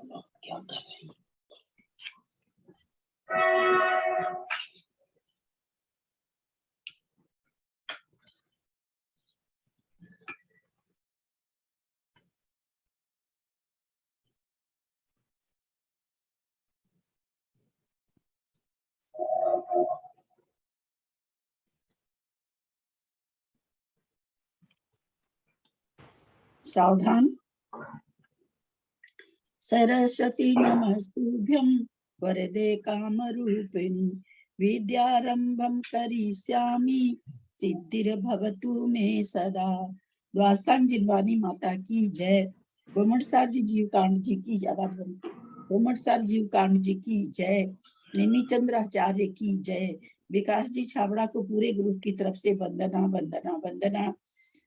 क्या कर रही है? सावधान। सरस्वती नमस्तुभ्यं वरदे कामरूपिणी विद्यारंभं करिष्यामि सिद्धिर्भवतु मे सदा। द्वास्थान जिनवानी माता की जय। गोमटसार जी जीवकांड जी की जय। गोमटसार जीवकांड जी की जय। निमिचंद्र आचार्य की जय। विकास जी छाबड़ा को पूरे ग्रुप की तरफ से वंदना वंदना वंदना।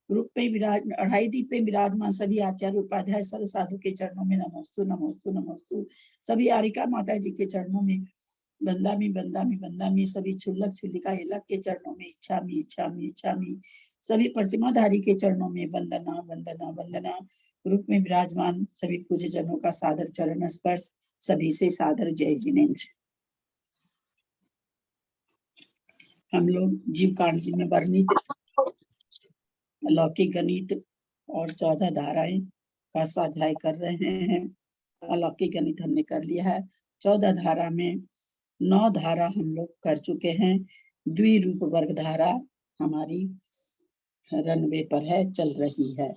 ग्रुप में विराज 2.5 दीप में विराजमान सभी आचार्य उपाध्याय सर्व साधु के चरणों में नमोस्तु नमोस्तु नमोस्तु। सभी आरिका माता जी के चरणों में बंदामी बंदामी बंदामी। सभी छुल्लक छुल्लिका इलक के चरणों में इच्छामी इच्छामी इच्छामी। सभी प्रतिमाधारी के चरणों में वंदना वंदना वंदना। ग्रुप में विराजमान सभी पूज्य जनों का सादर चरण स्पर्श। सभी से सादर जय जिनेन्द्र। हम लोग जीव कांड जी में वर्णित अलौकिक गणित और 14 धाराएं का स्वाध्याय कर रहे हैं। अलौकिक गणित हमने कर लिया है। 14 धारा में 9 धारा हम लोग कर चुके हैं। द्विरूप वर्ग धारा हमारी रनवे पर है, चल रही है।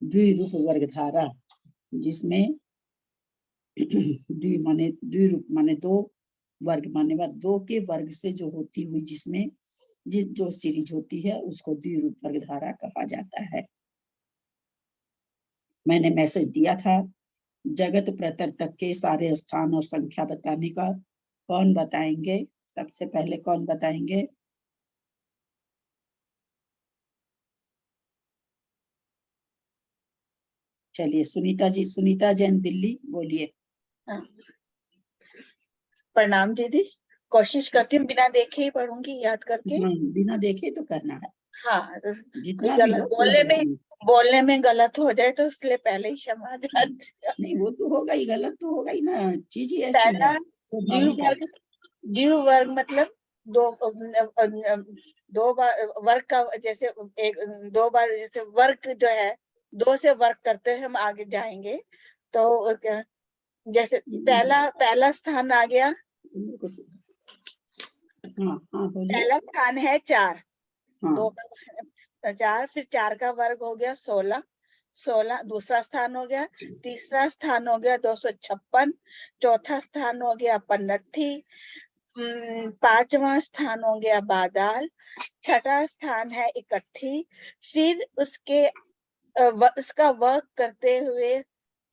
द्विरूप वर्ग धारा जिसमें द्विरूप माने दो, वर्ग माने दो के वर्ग से जो होती हुई जिसमें जो सीरीज होती है उसको द्विरूप वर्ग धारा कहा जाता है। मैंने मैसेज दिया था जगत प्रतर तक के सारे स्थान और संख्या बताने का। कौन बताएंगे? सबसे पहले कौन बताएंगे? चलिए सुनीता जी, सुनीता जैन दिल्ली, बोलिए। प्रणाम दीदी। कोशिश करती हूँ बिना देखे ही पढ़ूंगी, याद करके। बिना देखे तो करना है। हाँ, जितना गलत बोलने में गलत हो जाए तो उसके लिए पहले ही क्षमा चाहती हूँ। नहीं, वो तो होगा ही, गलत तो होगा ही ना, चीज ही ऐसी है। द्विवर्ग वर्ग मतलब दो बार वर्ग का, जैसे दो बार जैसे वर्ग जो है, 2 से वर्ग करते हैं हम आगे जाएंगे। तो जैसे पहला स्थान आ गया। पहला स्थान है 4। 2 का 4, फिर 4 का वर्ग हो गया 16। दूसरा स्थान हो गया। तीसरा स्थान हो गया 256। चौथा स्थान हो गया 15। 5वां स्थान हो गया बादाल। छठा स्थान है 61। फिर उसका वर्ग करते हुए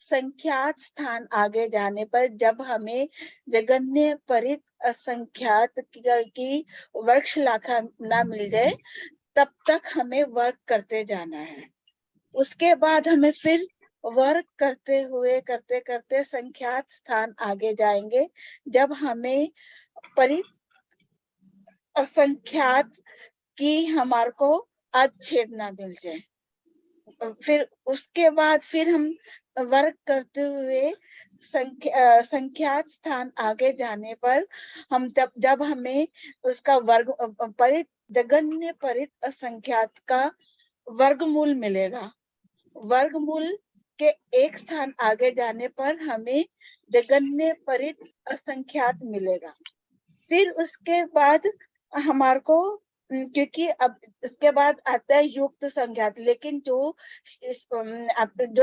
संख्यात स्थान आगे जाने पर जब हमें जगन्य परित असंख्यात की वर्गशाखा ना मिल जाए तब तक हमें वर्ग करते जाना है। उसके बाद हमें फिर वर्ग करते हुए करते करते संख्यात स्थान आगे जाएंगे जब हमें परित असंख्यात की हमारे को अच्छेद ना मिल जाए। फिर उसके बाद फिर हम वर्ग करते हुए संख्यात स्थान आगे जाने पर हम जब हमें उसका वर्ग परित जगन्य परित असंख्यात का वर्गमूल मिलेगा। वर्गमूल के एक स्थान आगे जाने पर हमें जगन्य परित असंख्यात मिलेगा। फिर उसके बाद हमारे को, क्योंकि अब इसके बाद आता है युक्त संख्यात, लेकिन जो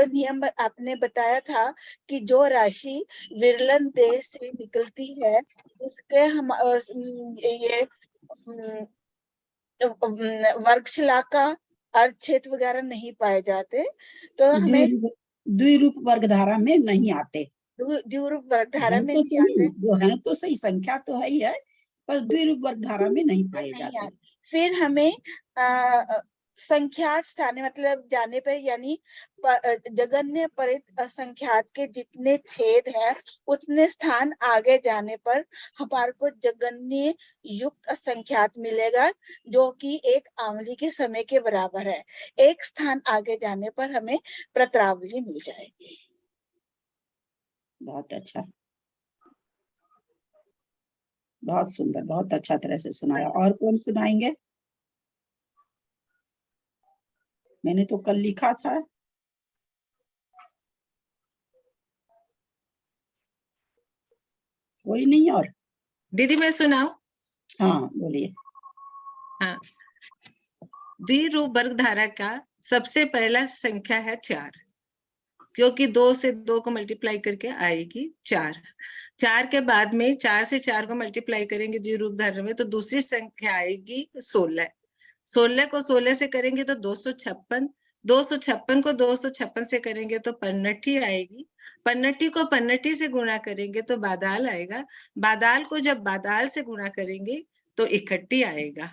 नियम आपने बताया था कि जो राशि विरलन देश से निकलती है उसके हम ये वर्गशिला अर्थक्षेत्र वगैरह नहीं पाए जाते, तो हमें द्विरूप वर्ग धारा में नहीं आते। द्विरूप वर्ग धारा में नहीं आते। वो है तो सही, संख्या तो है ही है, पर द्विरूप वर्ग धारा में नहीं पाए जाते। फिर हमें संख्यात स्थान मतलब जाने पर, यानी जगन्य परित असंख्यात के जितने छेद हैं उतने स्थान आगे जाने पर हमारे को जगन्य युक्त असंख्यात मिलेगा, जो कि एक आंवली के समय के बराबर है। एक स्थान आगे जाने पर हमें प्रत्रावली मिल जाएगी। बहुत अच्छा, बहुत सुंदर, बहुत अच्छा तरह से सुनाया। और कौन सुनाएंगे? मैंने तो कल लिखा था। कोई नहीं? और दीदी मैं सुनाऊं? हाँ बोलिए। हाँ, द्विरूप वर्ग धारा का सबसे पहला संख्या है 4, क्योंकि 2 से 2 को मल्टीप्लाई करके आएगी 4। 4 के बाद में 4 से 4 को मल्टीप्लाई करेंगे द्विरूप धारा में, तो दूसरी संख्या आएगी 16। 16 को 16 से करेंगे तो 256। 256 को 256 से करेंगे तो पन्नठी आएगी। पन्नठी को पन्नठी से गुणा करेंगे तो बादाल आएगा। बादाल को जब बादाल से गुणा करेंगे तो इकट्ठी आएगा।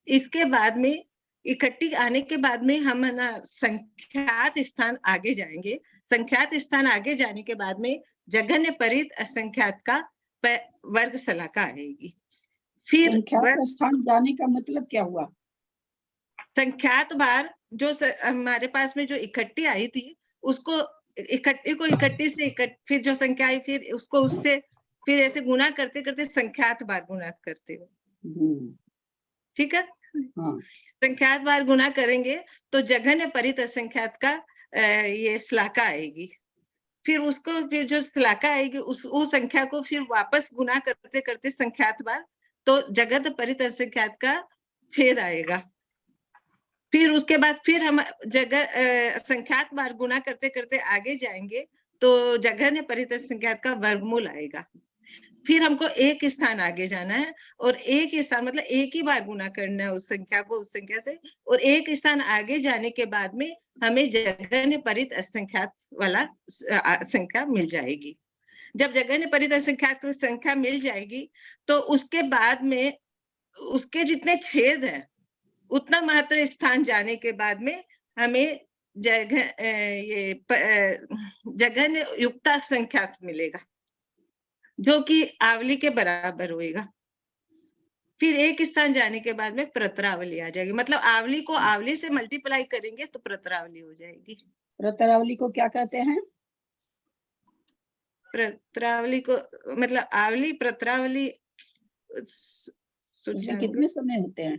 इसके बाद में इकट्ठी आने के बाद में हम ना संख्यात स्थान आगे जाएंगे। संख्यात स्थान आगे जाने के बाद में जघन्य परित असंख्यात का वर्ग शलाका आएगी। फिर संख्यात स्थान जाने का मतलब क्या हुआ? संख्यात बार जो हमारे पास में जो इकट्ठी आई थी, उसको इकट्ठी को इकट्ठी से फिर जो संख्या आई फिर उसको उससे फिर ऐसे गुना करते करते संख्यात बार गुना करते हो। ठीक है। हाँ। संख्यात बार गुना करेंगे तो जघन्य परित असंख्यात का ये श्लाका आएगी। फिर उसको फिर जो श्लाका आएगी उस संख्या को फिर वापस गुना करते करते संख्यात बार तो जगत परित असंख्यात का छेद आएगा। फिर उसके बाद फिर हम जगह संख्यात बार गुना करते करते आगे जाएंगे तो जघन्य परित असंख्यात का वर्गमूल आएगा। फिर हमको एक स्थान आगे जाना है और एक स्थान मतलब एक ही बार गुना करना है उस संख्या को उस संख्या से, और एक स्थान आगे जाने के बाद में हमें जघन्य परित असंख्यात वाला संख्या मिल जाएगी। जब जघन्य परित असंख्यात संख्या मिल जाएगी तो उसके बाद में उसके जितने छेद है उतना मात्र स्थान जाने के बाद में हमें जघन्य युक्ता संख्या मिलेगा जो कि आवली के बराबर होएगा। फिर एक स्थान जाने के बाद में प्रतरावली आ जाएगी, मतलब आवली को आवली से मल्टीप्लाई करेंगे तो प्रतरावली हो जाएगी। प्रतरावली को क्या कहते हैं? प्रतरावली को मतलब आवली प्रतरावली कितने समय होते हैं?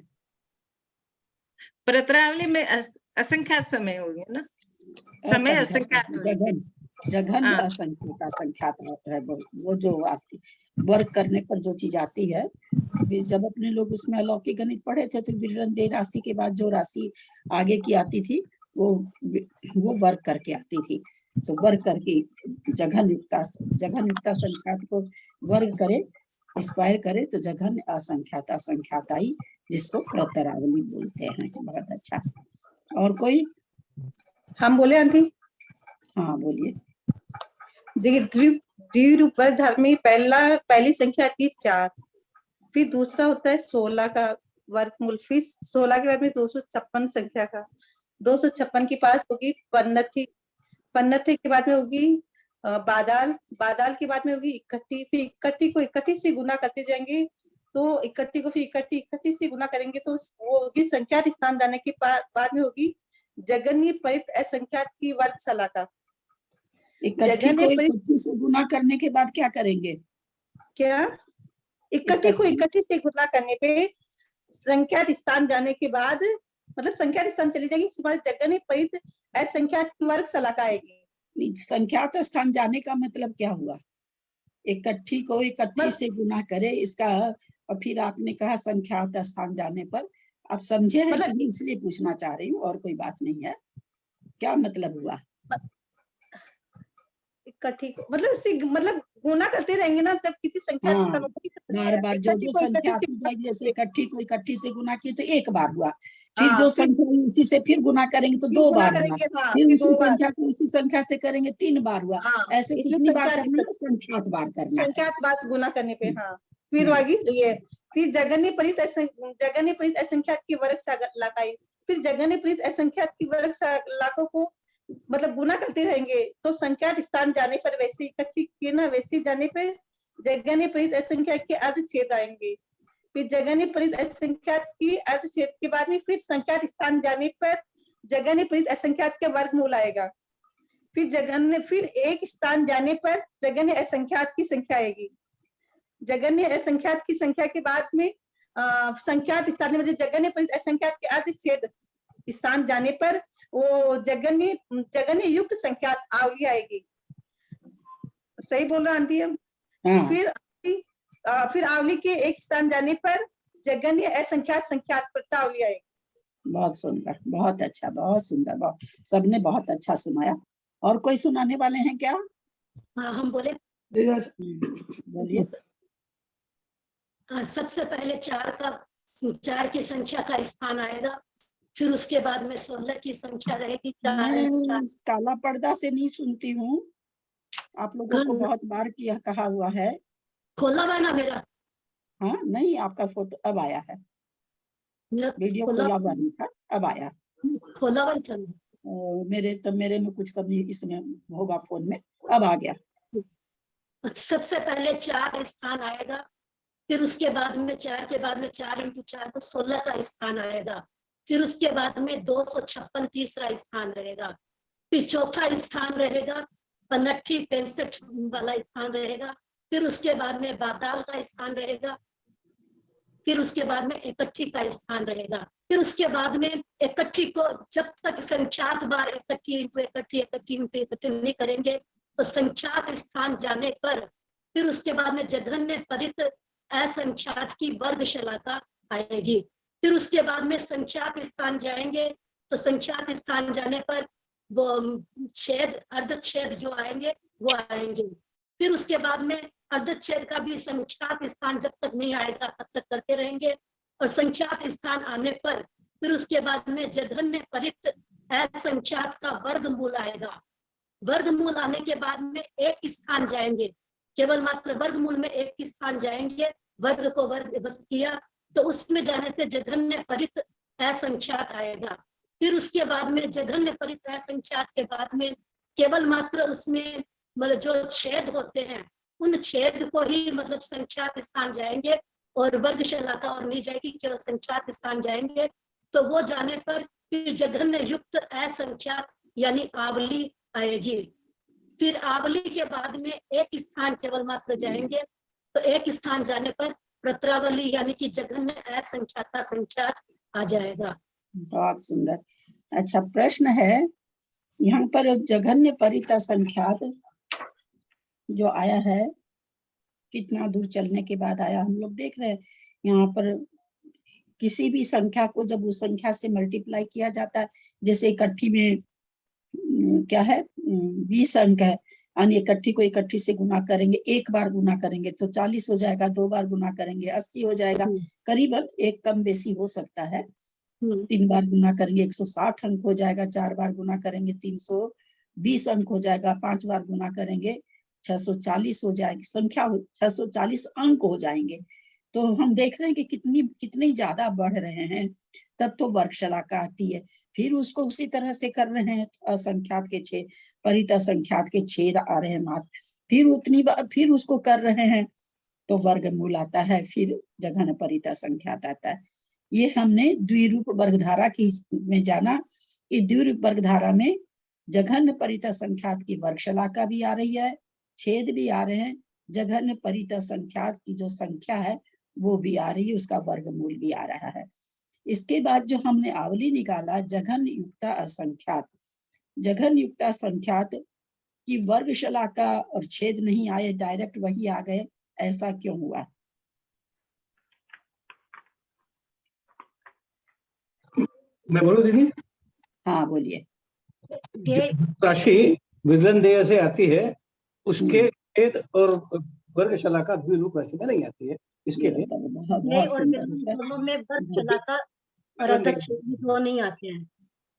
प्रतरावली में असंख्यात समय होंगे ना, समय असंख्यात जघन असंख्यात असंख्यात है वो जो आती वर्क करने पर जो चीज आती है। जब अपने लोग उसमें अलौकिक गणित पढ़े थे तो विरंदे राशि के बाद जो राशि आगे की आती थी वो वर्क करके आती थी। तो वर्ग करके जघन युक्ता संख्यात को वर्ग करे स्क्वायर करे तो जघन असंख्यात असंख्यात आई, जिसको प्रतरावली बोलते हैं। बहुत अच्छा। और कोई? हम बोले आंटी? हाँ बोलिए। द्विरूप वर्ग धारा में पहली संख्या आती है 4, फिर दूसरा होता है 16 का वर्गमूल, फिर 16 के बाद में 256 संख्या का, 256 के पास होगी पन्नठी, पन्नठी के बाद में होगी बादाल, बादाल के बाद में होगी इकट्ठी, फिर इकट्ठी को इकट्ठी से गुना करते जाएंगे तो इकट्ठी को फिर इकट्ठी से गुना करेंगे तो वो होगी संख्यात स्थान जाने के बाद में होगी जघन्य परित असंख्यात की वर्ग शलाका। इकट्ठी को इकट्ठी से गुना करने के बाद क्या करेंगे? क्या? इकट्ठी को इकट्ठी से गुना करने पे संख्यात स्थान जाने के बाद मतलब संख्यात स्थान चली जाएगी, तुम्हारे जघन्य परित असंख्यात की वर्ग शलाका आएगी। संख्यात स्थान जाने का मतलब क्या हुआ? इकट्ठी को इकट्ठी से गुना करे इसका, और फिर आपने कहा संख्यात स्थान जाने पर। आप समझे हैं कि इसलिए पूछना चाह रही हूँ, और कोई बात नहीं है। क्या मतलब हुआ? इकट्ठी मतलब गुना करते रहेंगे ना, जब किसी संख्या बार बार जो संख्या आती जाएगी, जैसे इकट्ठी को इकट्ठी से गुना किए तो एक बार हुआ, फिर जो संख्या उसी से फिर गुना करेंगे तो 2 बार हुआ, फिर उसी संख्या को उसी संख्या से करेंगे 3 बार हुआ। ऐसे कितनी बार करना है? संख्यात बार करना है। संख्यात बार गुना करने पे। हाँ, फिर आगे ये फिर जघन्य परित असंख्यात की वर्ग शलाका, फिर जघन्य परित असंख्यात की वर्ग शलाकों को मतलब गुना करते रहेंगे तो संख्यात स्थान जाने पर वैसे इकट्ठी किए ना वैसे जाने पर जघन्य परित असंख्यात के अर्धछेद आएंगे। फिर जघन्य परित असंख्यात की अर्धछेद के बाद में फिर संख्यात स्थान जाने पर जघन्य परित असंख्यात के वर्गमूल आएगा। फिर जघन्य, फिर एक स्थान जाने पर जघन्य असंख्यात की संख्या आएगी। जघन्य असंख्यात की संख्या के बाद में संख्यात स्थान में जघन्य परित असंख्यात के अर्ध छेद स्थान जाने पर वो जघन्य युक्त संख्यात आवली आएगी। सही बोल रहा आंटी हम? हाँ, फिर आवली के एक स्थान जाने पर जघन्य असंख्यात संख्यात प्रत्यावली आएगी। बहुत सुंदर, बहुत अच्छा, बहुत सुंदर, बहुत, सबने बहुत अच्छा सुनाया। और कोई सुनाने वाले हैं क्या? हाँ हम बोले। बोलिए। सबसे पहले 4 की संख्या का स्थान आएगा, फिर उसके बाद में 16 की संख्या रहेगी। मैं काला पर्दा से नहीं सुनती हूँ, आप लोगों को बहुत बार किया कहा हुआ है। खोला हुआ ना मेरा? हाँ नहीं, आपका फोटो अब आया है, वीडियो खोला हुआ नहीं था, अब आया। खोला हुआ था। मेरे में कुछ कमी इसमें होगा फोन में, अब आ गया। सबसे पहले 4 स्थान आएगा, फिर उसके बाद में 4 के बाद में 4 × 4 तो 16 का स्थान आएगा, फिर उसके बाद में 256 तीसरा स्थान रहेगा, फिर चौथा स्थान रहेगा 59 65 वाला स्थान रहेगा, फिर उसके बाद में बादाल का स्थान रहेगा, फिर उसके बाद में 61 का स्थान रहेगा, फिर उसके बाद में 61 को जब तक संख्यात बार 61 नहीं करेंगे तो संख्यात स्थान जाने पर फिर उसके बाद में जघन्य परित असंख्यात की वर्गशलाका आएगी। फिर उसके बाद में संख्यात स्थान जाएंगे तो संख्यात स्थान जाने पर वो छेद अर्धच्छेद जो आएंगे वो आएंगे। फिर उसके बाद में अर्धच्छेद का भी संख्यात स्थान जब तक नहीं आएगा तब तक करते रहेंगे, और संख्यात स्थान आने पर फिर उसके बाद में जघन्य परित असंख्यात का वर्गमूल आएगा। वर्गमूल आने के बाद में एक स्थान जाएंगे, केवल मात्र वर्गमूल में एक स्थान जाएंगे, वर्ग को वर्ग बस किया तो उसमें जाने से जघन्य परित असंख्यात आएगा। फिर उसके बाद में जघन्य परित असंख्यात के बाद में केवल मात्र उसमें मतलब जो छेद होते हैं उन छेद को ही मतलब संख्यात स्थान जाएंगे और वर्गशलाका और नहीं जाएगी, केवल संख्यात स्थान जाएंगे। तो वो जाने पर फिर जघन्य युक्त असंख्यात यानी आवली आएगी। फिर आवली के बाद में एक स्थान केवल मात्र जाएंगे, तो एक स्थान जाने पर प्रत्रावली यानी कि जघन्य असंख्यात का संख्यात आ जाएगा। बहुत सुंदर। अच्छा, प्रश्न है यहाँ पर जघन्य परित संख्यात जो आया है, कितना दूर चलने के बाद आया, हम लोग देख रहे हैं यहाँ पर किसी भी संख्या को जब उस संख्या से मल्टीप्लाई किया जाता है, जैसे इकट्ठी में क्या है 20 अंक है, यानी इकट्ठी को इकट्ठी से गुना करेंगे, एक बार गुना करेंगे तो 40 हो जाएगा, 2 बार गुना करेंगे 80 हो जाएगा, करीबन एक कम बेसी हो सकता है। 3 बार गुना करेंगे 160 अंक हो जाएगा, 4 बार गुना करेंगे 320 अंक हो जाएगा, 5 बार गुना करेंगे 640 हो जाएगी, संख्या 640 अंक हो जाएंगे। तो हम देख रहे हैं कि कितनी ज्यादा बढ़ रहे हैं, तब तो वर्गशलाका आती है। फिर उसको उसी तरह से कर रहे हैं, असंख्यात के छेद परित असंख्यात के छेद आ रहे हैं मात्र, फिर उतनी बार फिर उसको कर रहे हैं तो वर्गमूल आता है, फिर जघन्य परित असंख्यात आता है। ये हमने द्विरूप वर्गधारा की में जाना कि द्विरूप वर्गधारा में जघन्य परित असंख्यात की वर्गशलाका भी आ रही है, छेद भी आ रहे हैं, जघन्य परित असंख्यात की जो संख्या है वो भी आ रही है, उसका वर्गमूल भी आ रहा है। इसके बाद जो हमने आवली निकाला जघन्य युक्ता असंख्यात, जघन्य युक्ता संख्यात की वर्गशलाका और छेद नहीं आए, डायरेक्ट वही आ गए, ऐसा क्यों हुआ? मैं बोलूं दीदी? हाँ बोलिए। राशि विवरण देय से आती है, उसके छेद और वर्गशलाका द्विरूप राशि में नहीं आती है, इसके लिए बहुत सुंदर में वर्गशलाका और अर्धच्छेद वो नहीं आते हैं।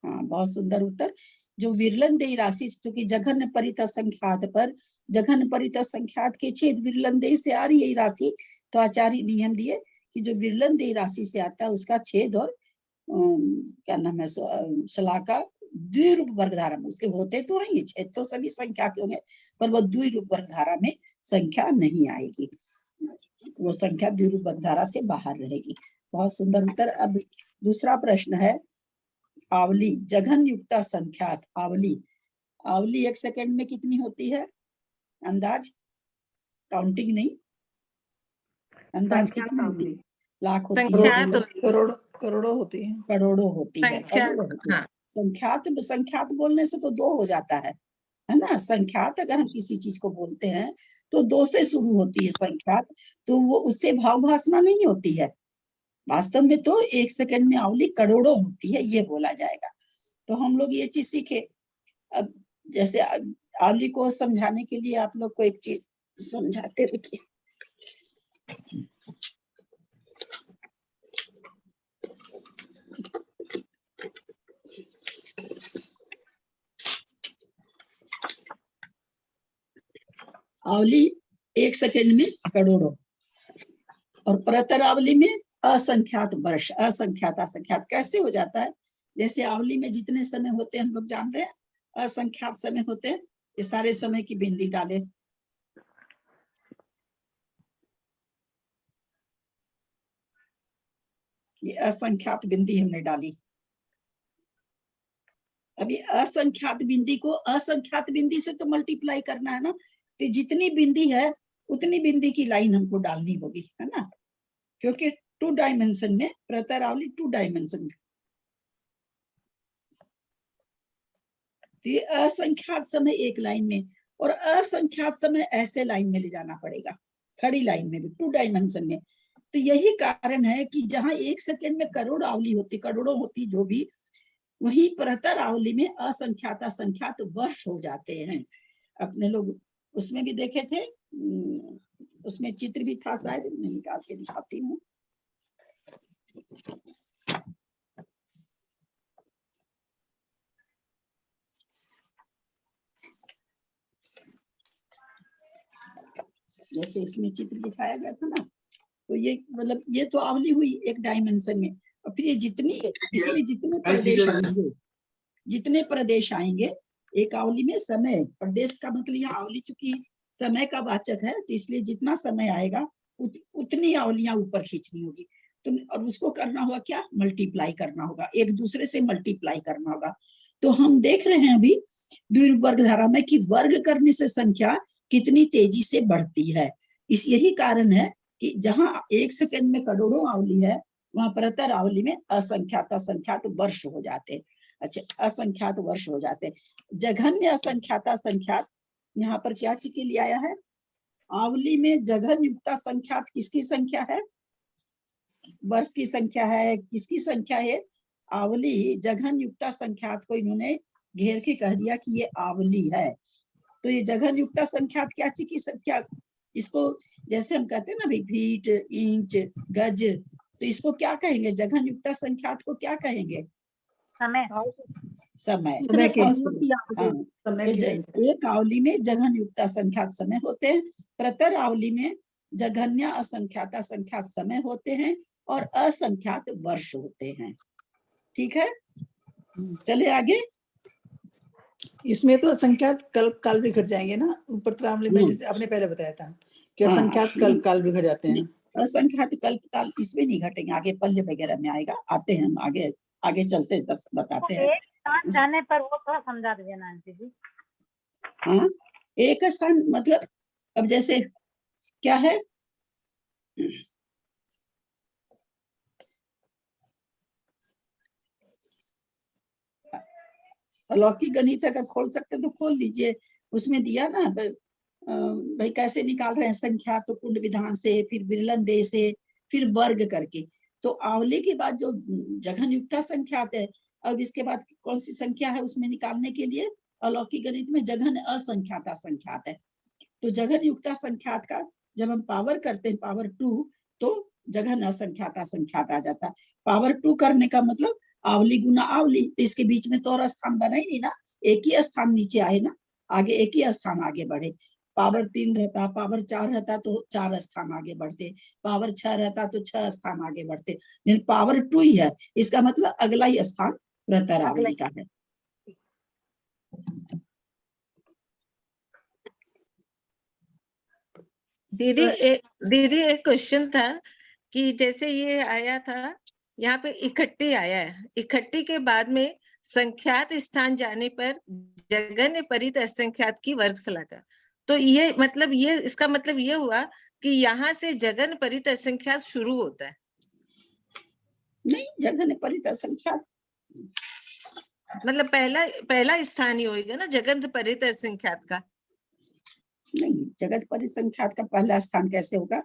हाँ, बहुत सुंदर उत्तर। जो विरलन देय राशि, क्योंकि जघन्य परित असंख्यात पर जघन्य परित असंख्यात के छेद विरलन देय से आ रही है राशि, तो आचार्य नियम दिए कि जो विरलन देय राशि से आता है उसका छेद और क्या नाम है शलाका द्विरूप वर्गधारा में उसके होते तो हैं, छेद तो सभी संख्या के होंगे पर वो द्विरूप वर्गधारा में संख्या नहीं आएगी, वो संख्या द्विरूप वर्गधारा से बाहर रहेगी। बहुत सुंदर उत्तर। अब दूसरा प्रश्न है आवली जघन्य युक्ता संख्यात आवली आवली 1 सेकंड में कितनी होती है? अंदाज, काउंटिंग नहीं, अंदाज कितनी होती है? लाख होती है, संख्यात करोड़ों होती है। करोड़ों होती है, संख्यात, करोड़ों होती है। हाँ। संख्यात बोलने से तो 2 हो जाता है ना। संख्यात अगर हम किसी चीज को बोलते हैं तो 2 से शुरू होती है संख्यात, तो वो उससे भाव भासना नहीं होती है। वास्तव में तो 1 सेकंड में आवली करोड़ों होती है, ये बोला जाएगा। तो हम लोग ये चीज सीखे। अब जैसे आवली को समझाने के लिए आप लोग को एक चीज समझाते रुकिए। आवली 1 सेकंड में करोड़ों, और प्रतर आवली में असंख्यात वर्ष, असंख्यात असंख्यात। कैसे हो जाता है? जैसे आवली में जितने समय होते हैं हम लोग जान रहे हैं, असंख्यात समय होते हैं। ये सारे समय की बिंदी डाले, ये असंख्यात बिंदी हमने डाली। अभी असंख्यात बिंदी को असंख्यात बिंदी से तो मल्टीप्लाई करना है ना, तो जितनी बिंदी है उतनी बिंदी की लाइन हमको डालनी होगी, है ना, क्योंकि 2 डायमेंशन में प्रतर आवली 2 डायमेंशन में। तो ये असंख्यात समय एक लाइन में, और असंख्यात समय ऐसे लाइन में ले जाना पड़ेगा, खड़ी लाइन में भी 2 डायमेंशन में। तो यही कारण है कि जहां 1 सेकंड में करोड़ आवली होती, करोड़ों होती जो भी, वही प्रतर आवली में असंख्यात असंख्यात वर्ष हो जाते हैं। अपने लोग उसमें भी देखे थे, उसमें चित्र भी था, शायद मैं निकाल के दिखाती हूँ। जैसे इसमें चित्र दिखाया गया था ना, तो ये मतलब ये तो आवली हुई एक डायमेंशन में। और फिर ये जितनी इसमें जितने प्रदेश आएंगे, जितने प्रदेश आएंगे एक आवली में, समय प्रदेश का मतलब यहाँ आवली चूंकि समय का वाचक है, तो इसलिए जितना समय आएगा उतनी आवलियां ऊपर खींचनी होगी। तो और उसको करना होगा क्या? मल्टीप्लाई करना होगा, एक दूसरे से मल्टीप्लाई करना होगा। तो हम देख रहे हैं अभी द्विरूप वर्ग धारा में कि वर्ग करने से संख्या कितनी तेजी से बढ़ती है। इस यही कारण है कि जहां 1 सेकंड में करोड़ों आवली है, वहां प्रतर आवली में असंख्यात असंख्यात वर्ष हो जाते हैं। अच्छा, असंख्यात वर्ष हो जाते हैं। जघन्य असंख्यात असंख्यात यहाँ पर क्या चीज के लिए आया है? आवली में जघन युक्ता संख्यात किसकी संख्या है? वर्ष की संख्या है, किसकी संख्या है? आवली जघन युक्ता संख्यात को इन्होंने घेर के कह दिया कि ये आवली है। तो ये जघन युक्ता संख्यात क्या चीज की संख्या? इसको जैसे हम कहते हैं ना भाई, फीट, इंच, गज, तो इसको क्या कहेंगे? जघन युक्ता संख्यात को क्या कहेंगे? समय। समय। समय के हाँ, समय की संख्या। एक आवली में जघन युक्ता संख्यात समय होते हैं, प्रतर आवली में जघन्य असंख्यात असंख्यात समय होते हैं, और असंख्यात वर्ष होते हैं। ठीक है, चले आगे। इसमें तो असंख्यात कल्प काल भी घट जाएंगे ना, ऊपर त्रावली में जैसे आपने पहले बताया था कि असंख्यात कल्प काल भी घट जाते हैं। असंख्यात कल्प काल इसमें नहीं घटेंगे, आगे पल्य वगैरह में आएगा, आते हैं हम आगे, आगे चलते हैं तब बताते हैं। एक स्थान जाने पर वो थोड़ा समझा दीजिए ना आंटी जी। हाँ, एक स्थान मतलब अब जैसे क्या है, अलौकिक गणित अगर खोल सकते तो खोल लीजिए। उसमें दिया ना भाई कैसे निकाल रहे हैं संख्या, तो कुंड विधान से, फिर विरलन दे से, फिर वर्ग करके। तो आवली के बाद जो जघन युक्ता संख्यात है, अब इसके बाद कौन सी संख्या है उसमें निकालने के लिए? अलौकिक गणित में जघन असंख्यात असंख्यात है। तो जघन युक्ता संख्यात का जब हम पावर करते हैं, पावर 2, तो जघन असंख्यात असंख्यात आ जाता है। पावर 2 करने का मतलब आवली गुना आवली, तो इसके बीच में तो और स्थान बना ही नहीं ना, एक ही स्थान नीचे आए ना, आगे एक ही स्थान आगे बढ़े। पावर 3 रहता, पावर 4 रहता तो 4 स्थान आगे बढ़ते, पावर 6 रहता तो 6 स्थान आगे बढ़ते, लेकिन पावर 2 ही है, इसका मतलब अगला ही स्थान प्रतर आवली का है। दीदी एक क्वेश्चन था कि जैसे ये आया था यहाँ पे इकट्ठी आया है, इकट्ठी के बाद में संख्यात स्थान जाने पर जगन्य परित असंख्यात की वर्ग शलाका। तो ये मतलब ये इसका मतलब ये हुआ कि यहाँ से जगन परित असंख्यात शुरू होता है। नहीं, जगन परित असंख्यात मतलब पहला स्थान ही होगा ना जगन परित असंख्यात का। नहीं, जगत परिसंख्यात का पहला स्थान कैसे होगा?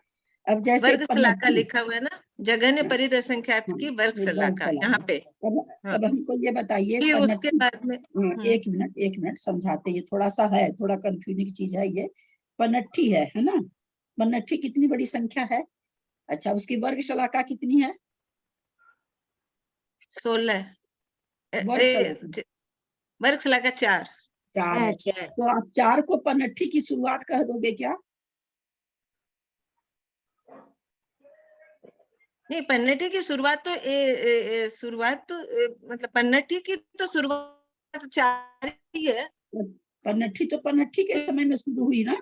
अब जैसे वर्ग शलाका लिखा हुआ है ना, जगन्य परित असंख्यात की वर्ग शलाका यहाँ पे। अब हमको ये बताइए, फिर उसके बाद में एक मिनट समझाते, ये थोड़ा सा है, थोड़ा कंफ्यूजिंग चीज है ये। पनट्ठी है ना? पनट्ठी कितनी बड़ी संख्या है? अच्छा, उसकी वर्ग शलाका कितनी है? 16। वर्ग शलाका 4 है। तो आप 4 को पनट्ठी की शुरुआत कह दोगे क्या? नहीं, पन्नट्ठी की शुरुआत तो मतलब पन्नट्ठी की तो शुरुआत 4 ही है। पनट्ठी तो पनट्ठी के समय में शुरू हुई ना?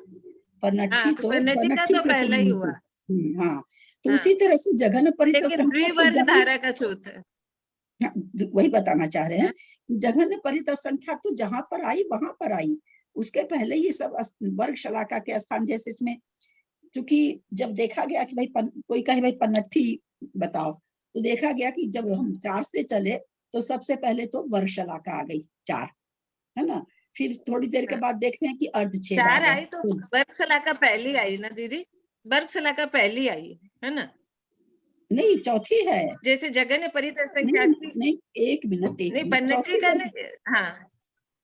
पनट्ठी तो पन्नट्ठी का तो पहला ही हुआ। हाँ, तो उसी तरह से जगन परित लेकिन द्विवर्ग धारा का चौथा। वही बताना चाह रहे हैं कि जगन परित संख्या तो जहां पर आई वहां पर आई, उसके पहले ये सब वर्ग शलाका के स्थान, जैसे इसमें क्योंकि जब देखा गया कि भाई कोई कहे भाई पनट्ठी बताओ, तो देखा गया कि जब हम 4 से चले तो सबसे पहले तो वर्ग शलाका आ गई 4, है ना? फिर थोड़ी देर के बाद देखते हैं कि अर्धछेद 4 आई तो वर्ग शलाका पहली आई ना दीदी, वर्ग शलाका पहली आई है ना? नहीं, चौथी है। जैसे जगन्य परित संख्या नहीं, एक मिनट नहीं, पन्नट्ठी का नहीं, हाँ,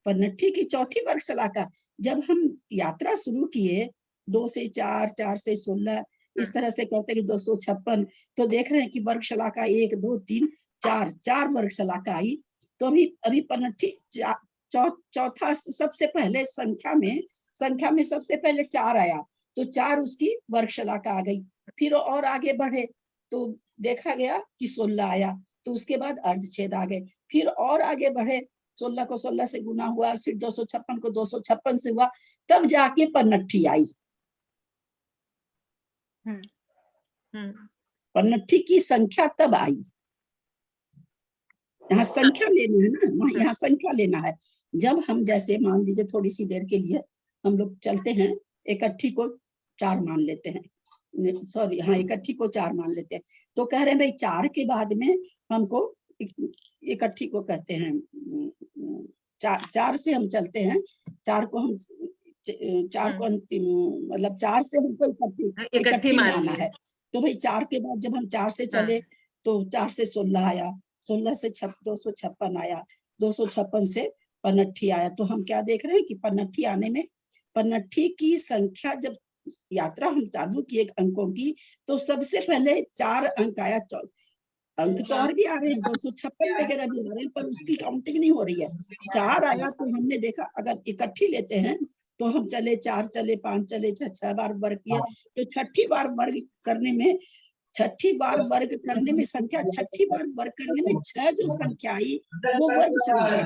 पन्नट्ठी की चौथी वर्ग शलाका। जब हम यात्रा शुरू किए 2 से 4, 4 से 16, इस तरह से कहते हैं कि 256, तो देख रहे हैं कि वर्ग शलाका 1, 2, 3, 4 वर्ग शलाका आई। तो अभी पनट्ठी चौथा सबसे पहले संख्या में सबसे पहले 4 आया, तो 4 उसकी वर्ग शलाका आ गई। फिर और आगे बढ़े तो देखा गया कि 16 आया, तो उसके बाद अर्धछेद आ गए। फिर और आगे बढ़े, 16 को 16 से गुना हुआ, फिर 256 को 256 से हुआ, तब जाके पनट्ठी आई। पनट्ठी की संख्या तब आई। यहाँ संख्या लेना है ना, यहाँ संख्या लेना है। जब हम जैसे मान लीजिए थोड़ी सी देर के लिए हम लोग चलते हैं, इकट्ठी को 4 मान लेते हैं, सॉरी हाँ, इकट्ठी को 4 मान लेते हैं, तो कह रहे हैं भाई 4 के बाद में हमको इकट्ठी को कहते हैं 4 से हम चलते हैं, 4 को हम 4 को मतलब 4 से हमको इकट्ठी माना है। तो भाई 4 के बाद जब हम 4 से चले तो 4 से 16 आया, 16 से 256 आया, 256 से पनट्ठी आया। तो हम क्या देख रहे हैं कि पनट्ठी आने में, पनट्ठी की संख्या जब यात्रा हम चालू किए अंकों की, तो सबसे पहले 4 अंक आया। अंक तो और भी आ रहे हैं, 256 वगैरह भी आ रहे हैं, पर उसकी काउंटिंग नहीं हो रही है। 4 आया तो हमने देखा अगर इकट्ठी लेते हैं तो हम चले 4 चले 5 चले 6 बार वर्ग किए, तो छठी बार वर्ग करने में संख्या, छठी बार वर्ग करने में 6 जो संख्या आई वो वर्ग शलाका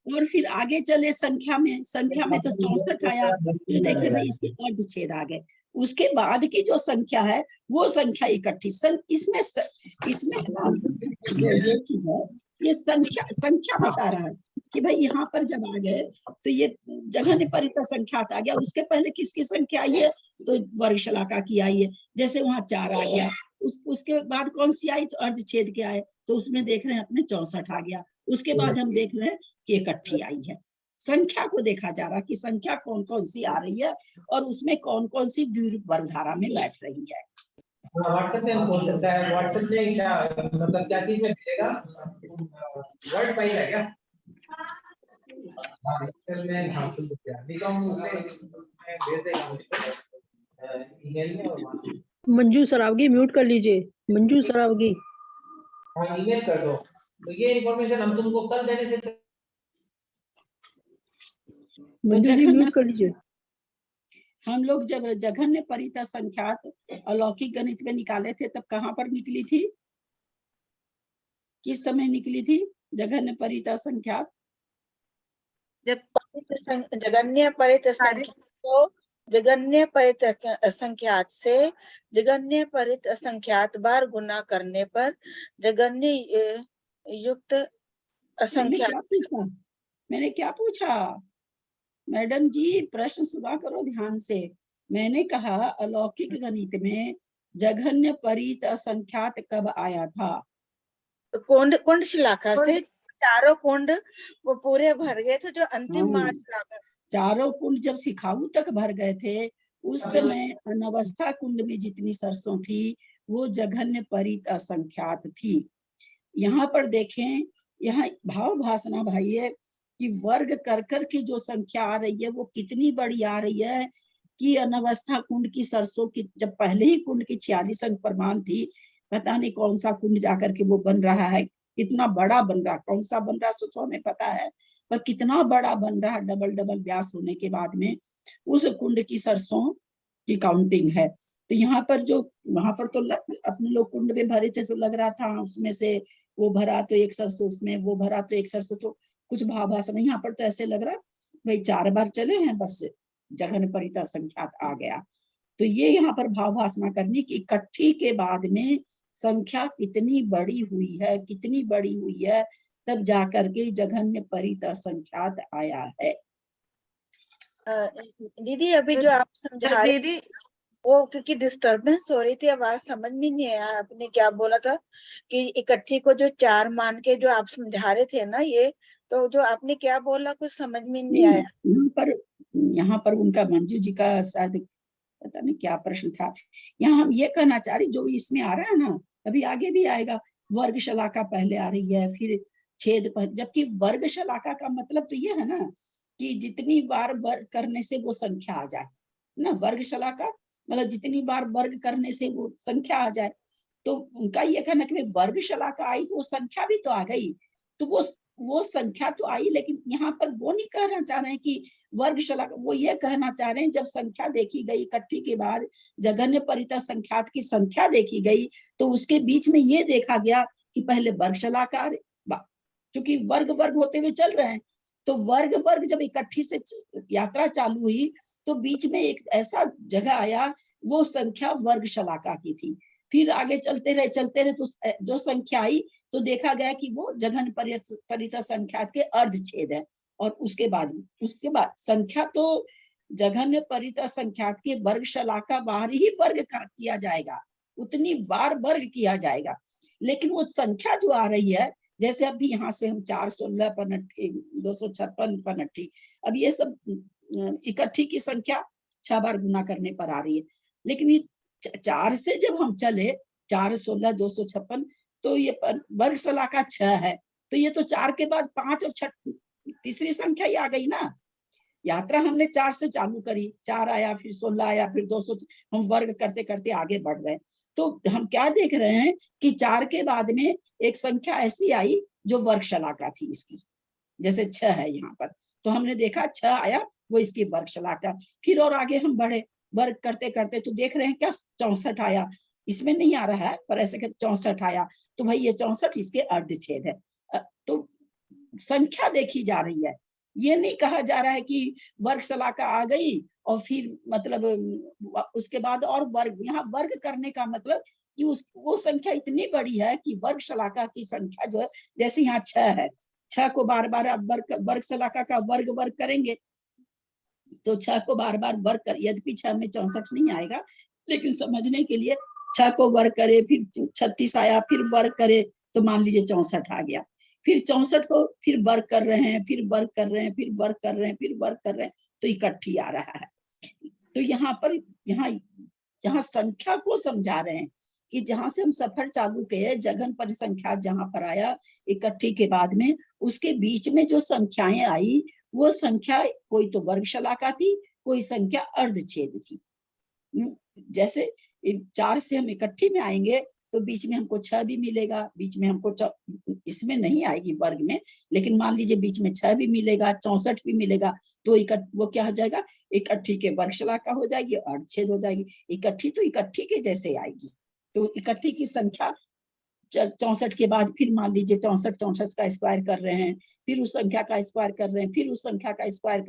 और फिर आगे चले संख्या में तो 64 आया, तो देखिए भाई इसके अर्धछेद आ गए। उसके बाद की जो संख्या है वो संख्या इकट्ठी। इसमें ये चीज है, ये संख्या बता रहा है कि भाई यहाँ पर जब आ गए तो ये जगन परित संख्या आ गया। उसके पहले किसकी संख्या आई है? तो वर्ग शलाका की आई है। जैसे वहां 4 आ गया, उसके बाद कौन सी आई? तो अर्धछेद के आए, तो उसमें देख रहे हैं अपने 64 आ गया। उसके बाद हम देख रहे हैं कि इकट्ठी आई है। संख्या को देखा जा रहा कि संख्या कौन कौन सी आ रही है और उसमें कौन कौन सी द्विवर्ग धारा में बैठ रही है। व्हाट्सएप में हम बोल सकता है, व्हाट्सएप में क्या मतलब क्या चीज में मिलेगा? वर्ड फाइल है क्या? एक्सेल में हाँ तो क्या लिखा हूं उसे मैं भेज देगा मुझको ईमेल में और वहां से। मंजू सरावगी म्यूट कर लीजिए, मंजू सरावगी। हाँ ईमेल कर दो, तो ये इंफॉर्मेशन हम तुमको कल देने से मंजू जी म्यूट कर लीजिए। हम लोग जब जघन्य परित संख्यात अलौकिक गणित में निकाले थे तब कहाँ पर निकली थी? किस समय निकली थी जघन्य परित संख्यात? जब जगन्य परित संख्या को जगन्य परित असंख्यात से जगन्य परित असंख्यात बार गुना करने पर जगन्य युक्त मैंने क्या असंख्यात। पूछा? मैंने क्या पूछा? मैडम जी प्रश्न सुना करो ध्यान से। मैंने कहा अलौकिक गणित में जघन्य परित असंख्यात कब आया था? कुंड कुंड शिलाखा से चारों कुंड वो पूरे भर गए थे, जो अंतिम हाँ। शिलाखा। चारों कुंड जब सिखाऊ तक भर गए थे, उस समय अनवस्था कुंड में जितनी सरसों थी वो जघन्य परित असंख्यात थी। यहाँ पर देखें, यहाँ भाव भासना भाई है कि वर्ग कर कर के जो संख्या आ रही है वो कितनी बड़ी आ रही है कि अनवस्था कुंड की सरसों की, जब पहले ही कुंड की 46 अंक प्रमाण थी, पता नहीं कौन सा कुंड जाकर के वो बन रहा है, कितना बड़ा बन रहा, कौन सा बन रहा सो तो हमें पता है, पर कितना बड़ा बन रहा, डबल डबल व्यास होने के बाद में उस कुंड की सरसों की काउंटिंग है। तो यहाँ पर जो वहां पर तो अपने लोग कुंड में भरे थे तो लग रहा था उसमें से वो भरा तो एक सरसों, उसमें वो भरा तो एक सरसों, तो कुछ भावास नहीं। यहाँ पर तो ऐसे लग रहा भाई 4 बार चले हैं बस जघन परिता संख्यात आ गया। तो ये यहाँ पर भाव भासना करनी कि इकट्ठी के बाद में संख्या कितनी बड़ी हुई है, कितनी बड़ी हुई है, तब जाकर के जघन्य परिता संख्यात आया है। दीदी अभी जो आप समझा रहे दीदी वो क्योंकि डिस्टरबेंस हो रही थी, आवाज समझ में नहीं आया आपने क्या बोला था कि इकट्ठी को जो 4 मान के जो आप समझा रहे थे ना, ये तो जो आपने क्या बोला कुछ समझ में नहीं आया। यहाँ पर उनका मंजू जी का शायद पता नहीं क्या प्रश्न था। यहाँ हम ये कहना चाह रहे, जो इसमें आ रहा है ना अभी आगे भी आएगा, वर्ग शलाका पहले आ रही है फिर छेद, जबकि वर्ग शलाका का मतलब तो ये है ना कि जितनी बार वर्ग करने से वो संख्या आ जाए ना, वर्ग शलाका मतलब जितनी बार वर्ग करने से वो संख्या आ जाए। तो उनका ये कहना कि वर्ग शलाका आई तो वो संख्या भी तो आ गई, तो वो संख्या तो आई, लेकिन यहाँ पर वो नहीं कहना चाह रहे हैं कि वर्ग शलाका, वो ये कहना चाह रहे हैं जब संख्या देखी गई इकट्ठी के बाद जघन्य परिता संख्यात की संख्या देखी गई, तो उसके बीच में ये देखा गया कि पहले वर्ग शलाकार, क्योंकि वर्ग वर्ग होते हुए चल रहे हैं, तो वर्ग वर्ग जब इकट्ठी से यात्रा चालू हुई तो बीच में एक ऐसा जगह आया वो संख्या वर्ग शलाका की थी। फिर आगे चलते रहे तो जो संख्या आई तो देखा गया कि वो जघन परिता संख्यात के अर्धछेद है। और उसके बाद संख्या तो जघन्य परिता संख्यात के वर्ग शलाका बाहर ही वर्ग किया जाएगा, उतनी बार वर्ग किया जाएगा, लेकिन वो संख्या जो आ रही है, जैसे अभी यहाँ से हम 416 पनट्टी 256 पनट्टी, अब ये सब इकट्ठी की संख्या 6 बार गुना करने पर आ रही है, लेकिन ये 4 से जब हम चले 4 16 256, तो ये वर्ग शलाका 6 है, तो ये तो 4 के बाद 5 और 6 तीसरी संख्या ही आ गई ना। यात्रा हमने 4 से चालू करी, 4 आया फिर 16 आया फिर 200, हम वर्ग करते करते आगे बढ़ रहे। तो हम क्या देख रहे हैं कि 4 के बाद में एक संख्या ऐसी आई जो वर्ग शलाका थी इसकी, जैसे 6 है यहाँ पर, तो हमने देखा 6 आया वो इसकी वर्ग शलाका। फिर और आगे हम बढ़े वर्ग करते करते तो देख रहे हैं क्या 64 आया, इसमें नहीं आ रहा है पर ऐसे 64 आया, तो भाई ये 64 इसके अर्धछेद है। तो संख्या देखी जा रही है, ये नहीं कहा जा रहा है कि वर्ग शलाका आ गई और फिर मतलब उसके बाद और वर्ग, यहाँ वर्ग करने का मतलब कि वो संख्या इतनी बड़ी है कि वर्ग शलाका की संख्या जो है, जैसे यहाँ 6 है, 6 को बार बार आप वर्ग शलाका का वर्ग वर्ग करेंगे तो 6 को बार बार वर्ग कर, यद्यपि 6 में 64 नहीं आएगा, लेकिन समझने के लिए 6 को वर्ग करे फिर 36 आया फिर वर्ग करे तो मान लीजिए 64 आ गया, फिर 64 को फिर वर्ग कर रहे हैं फिर वर्ग कर रहे हैं फिर वर्ग कर रहे हैं फिर वर्ग कर रहे हैं, तो इकट्ठी आ रहा है। तो यहाँ पर यहाँ संख्या को समझा रहे हैं कि जहां से हम सफर चालू किए जघन परिसंख्या जहां पर आया इकट्ठी के बाद में, उसके बीच में जो संख्याएं आई वो संख्या कोई तो वर्ग शलाका थी, कोई संख्या अर्धछेद थी। जैसे 4 से हम इकट्ठी में आएंगे तो बीच में हमको 6 भी मिलेगा, बीच में हमको इसमें नहीं आएगी वर्ग में, लेकिन मान लीजिए बीच में 6 भी मिलेगा 64 भी मिलेगा, तो वो क्या हो जाएगा, इकट्ठी के वर्ग शलाका हो जाएगी, अर्धछेद हो जाएगी। इकट्ठी तो इकट्ठी के जैसे आएगी, तो इकट्ठी की संख्या 64 के बाद फिर मान लीजिए 64 का स्क्वायर कर रहे हैं, फिर उस संख्या का स्क्वायर कर रहे हैं, फिर उस संख्या का स्क्वायर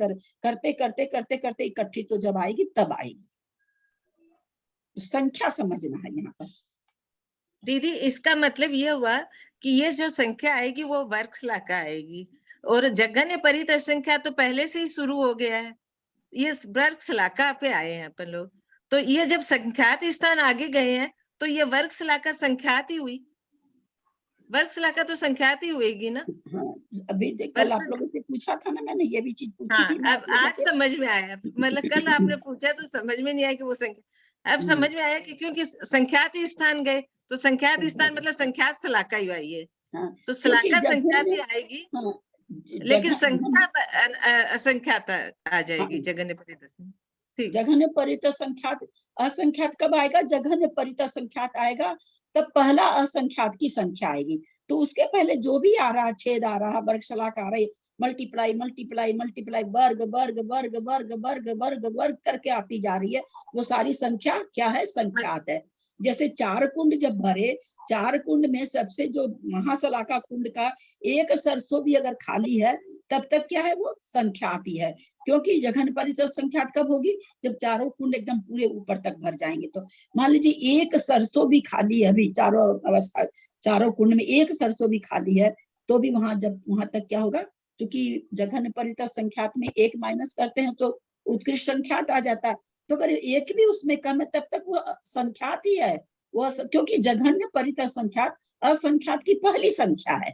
करते करते करते करते इकट्ठी तो जब आएगी तब आएगी। तो संख्या समझना है यहाँ पर। दीदी इसका मतलब ये हुआ कि ये जो संख्या आएगी वो वर्ग शलाका आएगी, और जघन्य परित संख्या तो पहले से ही शुरू हो गया है, ये वर्ग शलाका पे आए हैं अपन लोग। तो ये जब संख्यात स्थान आगे गए हैं तो ये वर्ग शलाका संख्यात ही हुई, वर्ग शलाका तो संख्यात ही हुएगी ना। हाँ, अभी कल आप लोगों से पूछा था ना मैंने, ये भी चीज पूछी थी। हाँ, अब आज समझ में आया, मतलब कल आपने पूछा तो समझ में नहीं आया कि वो संख्या, अब समझ में आया कि क्योंकि संख्यात स्थान गए तो संख्यात स्थान मतलब संख्यात शलाका ही आई है। हाँ, तो शलाका संख्यात ही आएगी, हाँ, लेकिन संख्या असंख्यात आ जाएगी। हाँ, जघन्य परित ठीक। जघन्य परित संख्यात असंख्यात कब आएगा? जघन्य परित संख्यात आएगा तब पहला असंख्यात की संख्या आएगी। तो उसके पहले जो भी आ रहा, छेद आ रहा, वर्ग शलाका आ रही, मल्टीप्लाई मल्टीप्लाई मल्टीप्लाई, वर्ग वर्ग वर्ग वर्ग वर्ग वर्ग वर्ग करके आती जा रही है, वो सारी संख्या क्या है? संख्यात है। जैसे 4 कुंड जब भरे, 4 कुंड में सबसे जो महाशलाका कुंड का एक सरसों भी अगर खाली है तब तक क्या है? वो संख्यात ही है। क्योंकि जघन्य परित संख्यात कब होगी? जब चारों कुंड एकदम पूरे ऊपर तक भर जाएंगे। तो मान लीजिए एक सरसों भी खाली है, अभी चारों अवस्था, चारों कुंड में एक सरसों भी खाली है, तो भी वहां तक क्या होगा? क्योंकि जघन्य परित संख्यात में एक माइनस करते हैं तो उत्कृष्ट संख्यात आ जाता है। तो अगर एक भी उसमें कम है तब तक वो संख्यात ही है वो, क्योंकि जघन्य परित संख्यात असंख्यात की पहली संख्या है,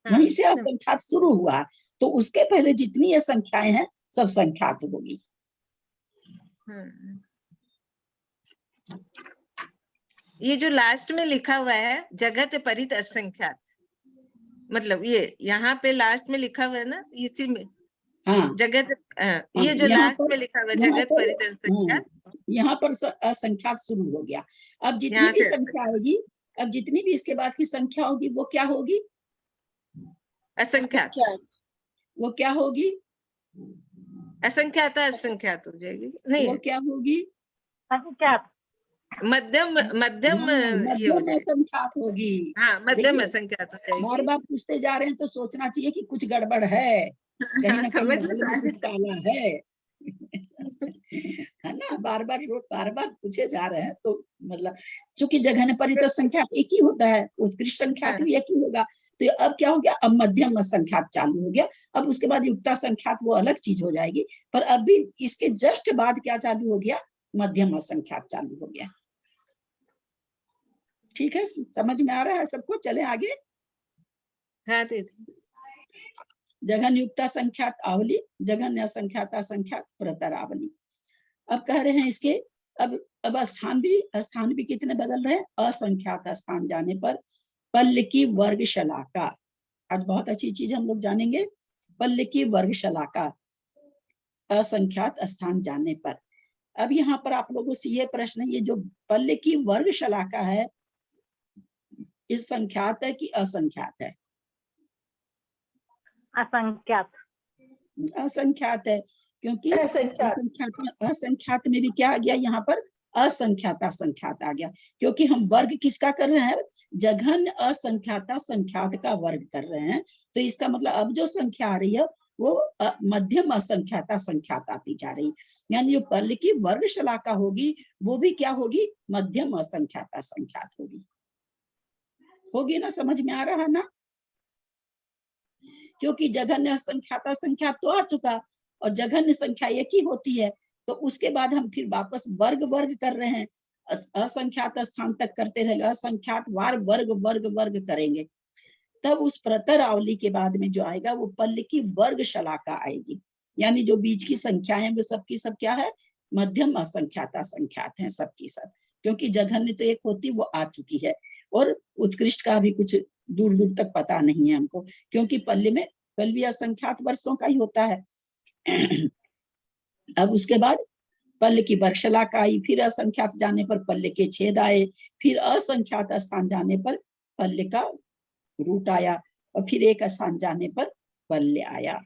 वहीं से असंख्यात शुरू हुआ। तो उसके पहले जितनी ये संख्याएं हैं सब संख्यात होगी। ये जो लास्ट में लिखा हुआ है जगत परित असंख्यात, मतलब ये यहाँ पे लास्ट में लिखा हुआ है ना, इसी में हाँ, जगत, ये जो लास्ट में लिखा हुआ है जगत परित असंख्यात, यहाँ पर असंख्यात शुरू हो गया। अब जितनी भी संख्या आएगी, अब जितनी भी इसके बाद की संख्या होगी वो क्या होगी? असंख्यात। वो क्या होगी? असंख्यात असंख्यात हो जाएगी। नहीं, वो क्या होगी? असंख्यात, मध्यम मध्यम मध्यम असंख्यात होगी। हाँ, मध्यम असंख्यात हो जाएगी। बार बार पूछते जा रहे हैं तो सोचना चाहिए कि कुछ गड़बड़ है, कहीं ना कहीं में कुछ काला है है ना? बार बार पूछे जा रहे हैं तो मतलब, चूंकि जघन्य परित संख्यात एक ही होता है, उत्कृष्ट संख्यात भी एक ही होगा। तो अब क्या हो गया? अब मध्यम संख्यात चालू हो गया। अब उसके बाद युक्ता संख्यात वो अलग चीज हो जाएगी, पर अभी इसके जस्ट बाद क्या चालू हो गया? मध्यम असंख्यात चालू हो गया। ठीक है, समझ में आ रहा है सबको? चले आगे। हाँ दीदी। जघन्य युक्ता संख्यात आवली, जघन्य असंख्याता संख्यात प्रतरावली। अब कह रहे हैं इसके अब स्थान भी कितने बदल रहे हैं? असंख्यात स्थान जाने पर पल्ल की वर्ग शलाका, आज बहुत अच्छी चीज हम लोग जानेंगे। पल्ल की वर्ग शलाका असंख्यात स्थान जाने पर। अब यहाँ पर आप लोगों से ये प्रश्न है, ये जो पल्ल की वर्ग शलाका है, इस संख्यात है कि असंख्यात है? असंख्यात। असंख्यात है, क्योंकि असंख्यात में भी क्या आ गया? यहाँ पर असंख्याता संख्यात आ गया, क्योंकि हम वर्ग किसका कर रहे हैं? जघन्य असंख्याता संख्यात का वर्ग कर रहे हैं। तो इसका मतलब अब जो संख्या आ रही है वो मध्यम असंख्याता संख्यात आती जा रही, यानी जो पल्ल की वर्ग शलाका होगी वो भी क्या होगी? मध्यम असंख्याता संख्यात होगी ना? समझ में आ रहा है ना? क्योंकि जघन्य असंख्याता संख्या तो आ चुका और जघन्य संख्या एक ही होती है, तो उसके बाद हम फिर वापस वर्ग वर्ग कर रहे हैं, असंख्यात स्थान तक करते रहेंगे, असंख्यात वार वर्ग वर्ग वर्ग करेंगे। तब उस प्रतरावली के बाद में जो आएगा वो पल्ल की वर्ग शलाका आएगी, यानी जो बीच की संख्याएं वो सबकी सब क्या है? मध्यम असंख्याता संख्यात हैं सबकी सब, क्योंकि जघन्य तो एक होती वो आ चुकी है, और उत्कृष्ट का भी कुछ दूर दूर तक पता नहीं है हमको, क्योंकि पल्ल में पल्ल भी असंख्यात वर्षों का ही होता है। अब उसके बाद पल्ल की वर्ग शलाका आई, फिर असंख्यात जाने पर पल्ल के छेद आए, फिर असंख्यात स्थान जाने पर पल्ल का रूट आया, और फिर एक स्थान जाने पर पल्ल आया।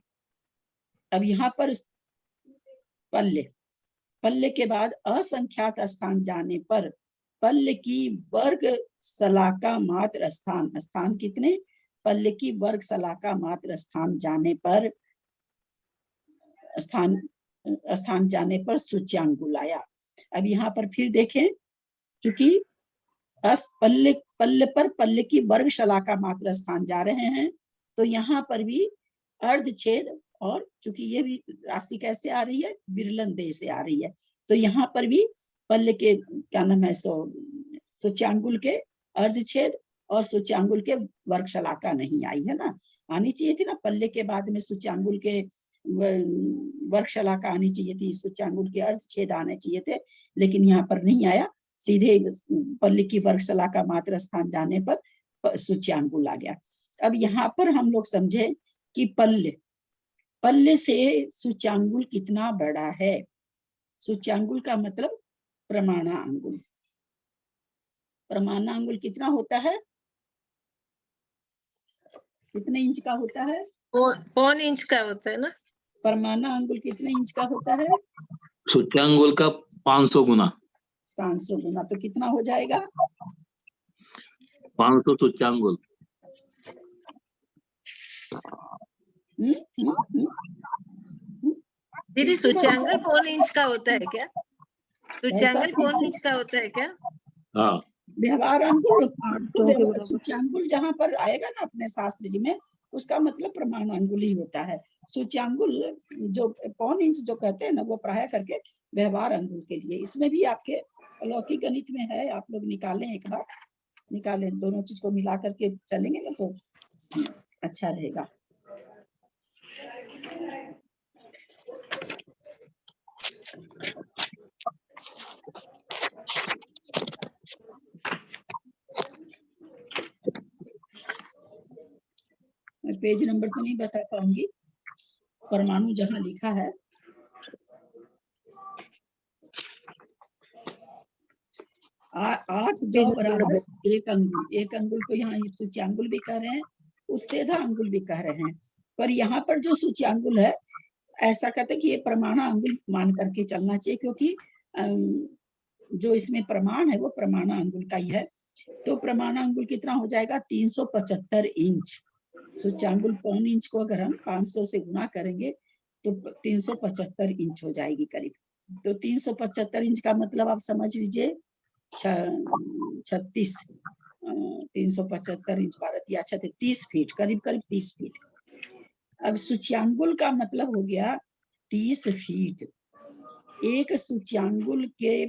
अब यहाँ पर पल्ल के बाद असंख्यात स्थान जाने पर पल्ल की वर्ग शलाका मात्र स्थान, स्थान कितने, पल्ले की वर्ग शलाका मात्र स्थान जाने पर, स्थान जाने पर सूच्यांगुल आया। अब यहाँ पर फिर देखें, क्योंकि पल्ले पर पल्ले की वर्ग शलाका मात्र स्थान जा रहे हैं, तो यहाँ पर भी अर्धछेद, और चूंकि ये भी राशि कैसे आ रही है, विरलन देश से आ रही है, तो यहाँ पर भी पल्ले के क्या नाम है, सूच्यांगुल के अर्धछेद और सूच्यांगुल के वर्ग शलाका नहीं आई है ना, आनी चाहिए थी ना, पल्ले के बाद में सूच्यांगुल के वर्ग शलाका आनी चाहिए थी, सूच्यांगुल के अर्धछेद आने चाहिए थे, लेकिन यहाँ पर नहीं आया, सीधे पल्ले की वर्ग शलाका मात्र स्थान जाने पर सूच्यांगुल आ गया। अब यहाँ पर हम लोग समझे कि पल्ले से सूच्यांगुल कितना बड़ा है। सूच्यांगुल का मतलब प्रमाणा अंगुल। प्रमाणा अंगुल कितना होता है, कितने इंच का होता है, 1 इंच का होता है ना। परमाणा अंगुल कितने इंच का होता है, सूच्यांगुल का 500 गुना। 500 गुना, तो कितना हो जाएगा, 500 सूच्यांगुल। दीदी सूच्यांगुल 1 इंच का होता है क्या, सूच्यांगुल 1 इंच का होता है क्या? हाँ, व्यवहार अंगुल, सूच्यांगुल जहाँ पर आएगा ना अपने शास्त्र जी में, उसका मतलब प्रमाण अंगुल ही होता है। सूच्यांगुल जो 1 इंच जो कहते हैं ना, वो प्राय करके व्यवहार अंगुल के लिए, इसमें भी आपके अलौकिक गणित में है, आप लोग निकालें, एक बार निकालें, दोनों चीज को मिला करके चलेंगे ना तो अच्छा रहेगा। मैं पेज नंबर तो नहीं बता पाऊंगी, परमाणु जहां लिखा है, आठ जौ बराबर 1 अंगुल, 1 अंगुल को यहाँ सूच्यांगुल भी कह रहे हैं, उत्सेधा अंगुल भी कह रहे हैं, पर यहाँ पर जो सूच्यांगुल है, ऐसा कहते हैं कि ये प्रमाणा अंगुल मान करके चलना चाहिए, क्योंकि जो इसमें प्रमाण है वो प्रमाणा अंगुल का ही है। तो प्रमाणा अंगुल कितना हो जाएगा, 375 इंच। सूच्यांगुल 1 इंच को अगर हम 500 से गुना करेंगे तो 375 इंच हो जाएगी करीब। तो 375 इंच का मतलब आप समझ लीजिए 36, 375 इंच 30 फीट, करीब करीब 30 फीट। अब सूच्यांगुल का मतलब हो गया 30 फीट। एक सूच्यांगुल के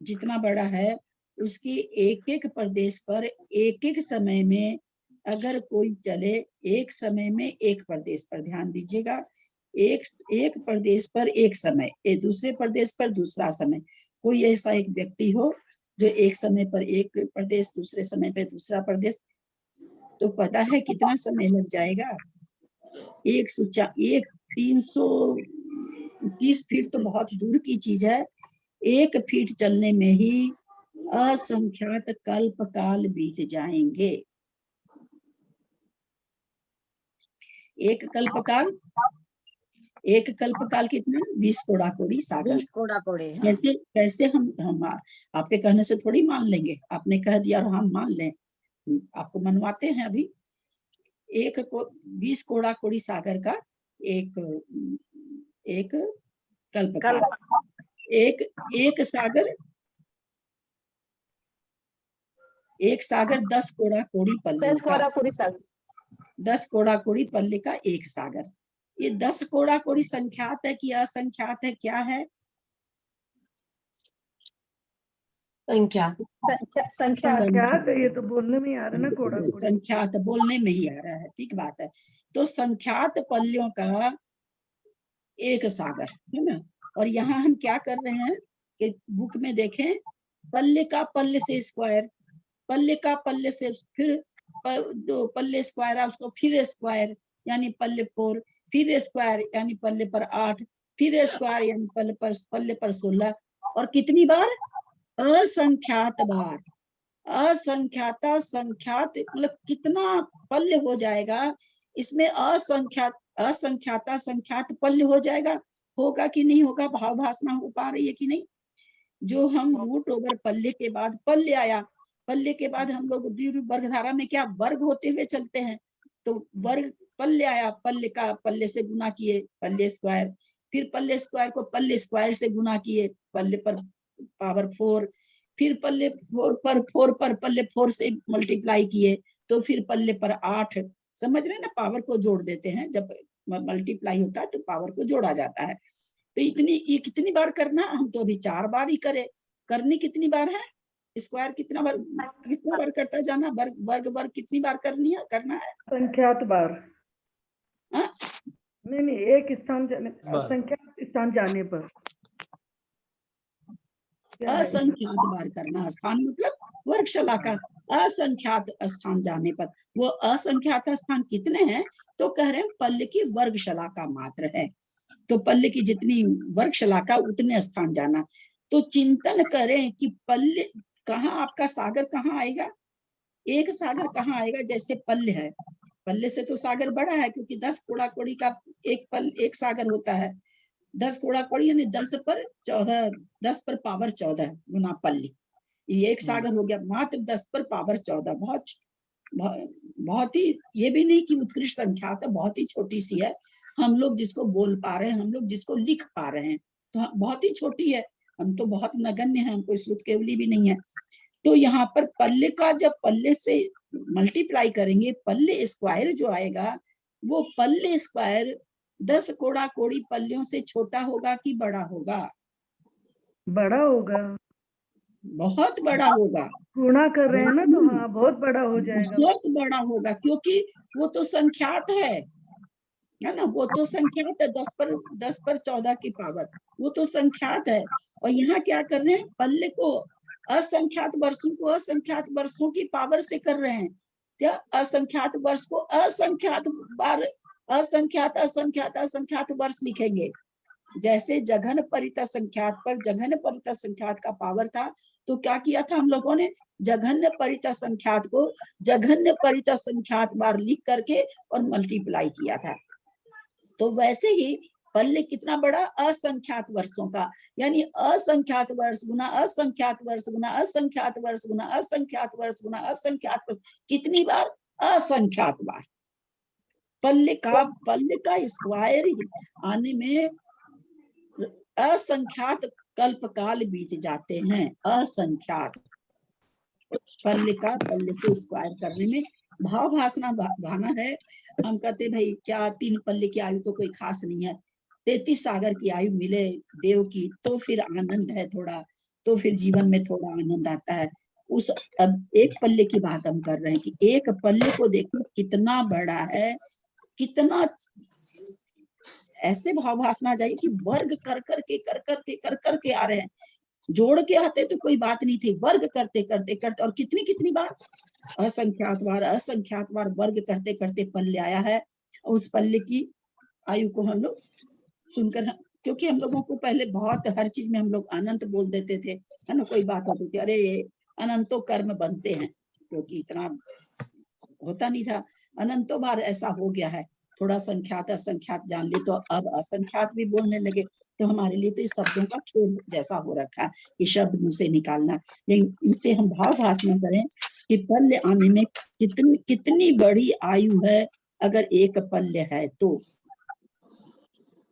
जितना बड़ा है, उसके एक एक प्रदेश पर एक एक समय में अगर कोई चले, एक समय में एक प्रदेश पर, ध्यान दीजिएगा, एक प्रदेश पर एक समय, दूसरे प्रदेश पर दूसरा समय, कोई ऐसा एक व्यक्ति हो जो एक समय पर एक प्रदेश, दूसरे समय पर दूसरा प्रदेश, तो पता है कितना समय लग जाएगा। 330 फीट तो बहुत दूर की चीज है, 1 फीट चलने में ही असंख्यात कल्प काल बीत जाएंगे। एक कल्पकाल कितना, 20 कोड़ा कोड़ी सागर। 20 कोड़ा कोड़ी। कैसे कैसे हम आपके कहने से थोड़ी मान लेंगे, आपने कह दिया और हम मान लें, आपको मनवाते हैं। अभी 20 कोड़ा कोड़ी सागर का एक कल्पकाल, एक सागर 10 कोड़ा कोड़ी पल्ले 10 कोड़ा कोड़ी सागर, 10 कोड़ा कोड़ी पल्ले का एक सागर। ये 10 कोड़ा कोड़ी संख्यात है कि असंख्यात है, क्या है? संख्यात है, ये तो बोलने में ही आ रहा है ना, कोड़ा कोड़ी। संख्यात बोलने में ही आ रहा है, ठीक बात है। तो संख्यात पल्लियों का एक सागर है ना। और यहाँ हम क्या कर रहे हैं कि बुक में देखें, पल्ले का पल्ले से स्क्वायर, पल्ले का पल्ले से फिर जो पल्ले स्क्वायर है उसको फिर स्क्वायर यानी पल्ले 4, फिर स्क्वायर यानी पल्ले पर 8, फिर स्क्वायर यानी पल्ले पर 16, और कितनी बार? असंख्यात बार। असंख्याता संख्यात मतलब कितना पल्ले हो जाएगा इसमें, असंख्याता संख्यात पल्ले हो जाएगा। होगा कि नहीं होगा? भाव भाषणा हो पा रही है कि नहीं? जो हम रूट ओवर पल्ले के बाद पल्ले आया, पल्ले के बाद हम लोग द्विरूप वर्ग धारा में क्या वर्ग होते हुए चलते हैं, तो वर्ग पल्ले आया, पल्ले का पल्ले से गुना किए पल्ले स्क्वायर, फिर पल्ले स्क्वायर को पल्ले स्क्वायर से गुना किए पल्ले पर पावर 4, फिर पल्ले 4 पर पल्ले 4 से मल्टीप्लाई किए तो फिर पल्ले पर 8। समझ रहे हैं ना, पावर को जोड़ देते हैं, जब मल्टीप्लाई होता है तो पावर को जोड़ा जाता है। तो ये कितनी बार करना, हम तो अभी 4 बार ही करे, करनी कितनी बार है, स्क्वायर कितना बार करता जाना, वर्ग कितनी बार करना है, संख्यात बार। हाँ? नहीं एक स्थान संख्यात स्थान जाने पर असंख्यात बार करना, स्थान मतलब वर्गशाला का असंख्यात स्थान जाने पर। वो असंख्यात स्थान कितने हैं, तो कह रहे हैं पल्ले की वर्गशाला का मात्र है, तो पल्ले की जितनी वर्गशाला का उतने स्थान जाना। तो चिंतन करें कि पल्ले कहाँ, आपका सागर कहाँ आएगा, एक सागर कहाँ आएगा, जैसे पल्ले है, पल्ले से तो सागर बड़ा है क्योंकि 10 कोड़ा कोड़ी का एक सागर होता है, 10 कोड़ा कोड़ी यानी 10 पर 14, 10 पर पावर 14 गुना पल्ले, ये एक सागर हो गया, मात्र 10 पर पावर 14। बहुत ही, ये भी नहीं कि उत्कृष्ट संख्या, तो बहुत ही छोटी सी है, हम लोग जिसको बोल पा रहे हैं, हम लोग जिसको लिख पा रहे हैं, तो बहुत ही छोटी है, हम तो बहुत नगण्य हैं, हमको श्रुत केवली भी नहीं है। तो यहाँ पर पल्ले का जब पल्ले से मल्टीप्लाई करेंगे, पल्ले स्क्वायर जो आएगा वो पल्ले स्क्वायर 10 कोड़ा कोड़ी पल्लियों से छोटा होगा कि बड़ा होगा, बड़ा होगा, बहुत बड़ा होगा, गुणा कर रहे हैं ना, तो हाँ बहुत बड़ा हो जाएगा, बहुत बड़ा होगा, क्योंकि वो तो संख्यात है ना, वो तो संख्यात है, 10 पर 14 की पावर, वो तो संख्यात है। और यहाँ क्या कर रहे हैं, पल्ले को असंख्यात वर्षों की पावर से कर रहे हैं, क्या असंख्यात वर्ष को असंख्यात बार, असंख्यात वर्ष लिखेंगे। जैसे जघन परिता संख्यात पर जघन परिता संख्यात का पावर था, तो क्या किया था हम लोगों ने, जघन्य परिता संख्यात को जघन्य परिता संख्यात बार लिख करके और मल्टीप्लाई किया था। तो वैसे ही पल्ले कितना बड़ा, असंख्यात वर्षों का, यानी असंख्यात वर्ष गुना असंख्यात वर्ष गुना असंख्यात वर्ष गुना असंख्यात वर्ष गुना असंख्यात वर्ष, कितनी बार, असंख्यात बार। पल्ले का स्क्वायर आने में असंख्यात कल्प काल बीत जाते हैं, असंख्यात। पल्ले से स्क्वायर करने में भाव भासना भाना है। हम कहते भाई क्या 3 पल्ले की आयु तो कोई खास नहीं है, 33 सागर की आयु मिले देव की तो फिर आनंद है थोड़ा, तो फिर जीवन में थोड़ा आनंद आता है। उस अब एक पल्ले की बात हम कर रहे हैं कि एक पल्ले को देखो कितना बड़ा है, कितना ऐसे भाव भासना चाहिए कि वर्ग कर करके आ रहे हैं, जोड़ के आते तो कोई बात नहीं थी, वर्ग करते और कितनी बार, असंख्यात बार वर्ग करते करते पल्ले आया है। उस पल्ले की आयु को हम लोग सुनकर, क्योंकि हम लोगों को पहले बहुत हर चीज में हम लोग अनंत बोल देते थे, है ना, कोई बात होती थी अरे अनंतो कर्म बनते हैं, क्योंकि इतना होता नहीं था, अनंतो बार ऐसा हो गया है, थोड़ा संख्यात असंख्यात जान ले तो अब असंख्यात भी बोलने लगे, तो हमारे लिए तो इस शब्दों का खेल जैसा हो रखा है, ये शब्द मुंह से निकालना। लेकिन इनसे हम भाव भाषण करें कि पल्ले आने में कितनी बड़ी आयु है, अगर एक पल्ले है तो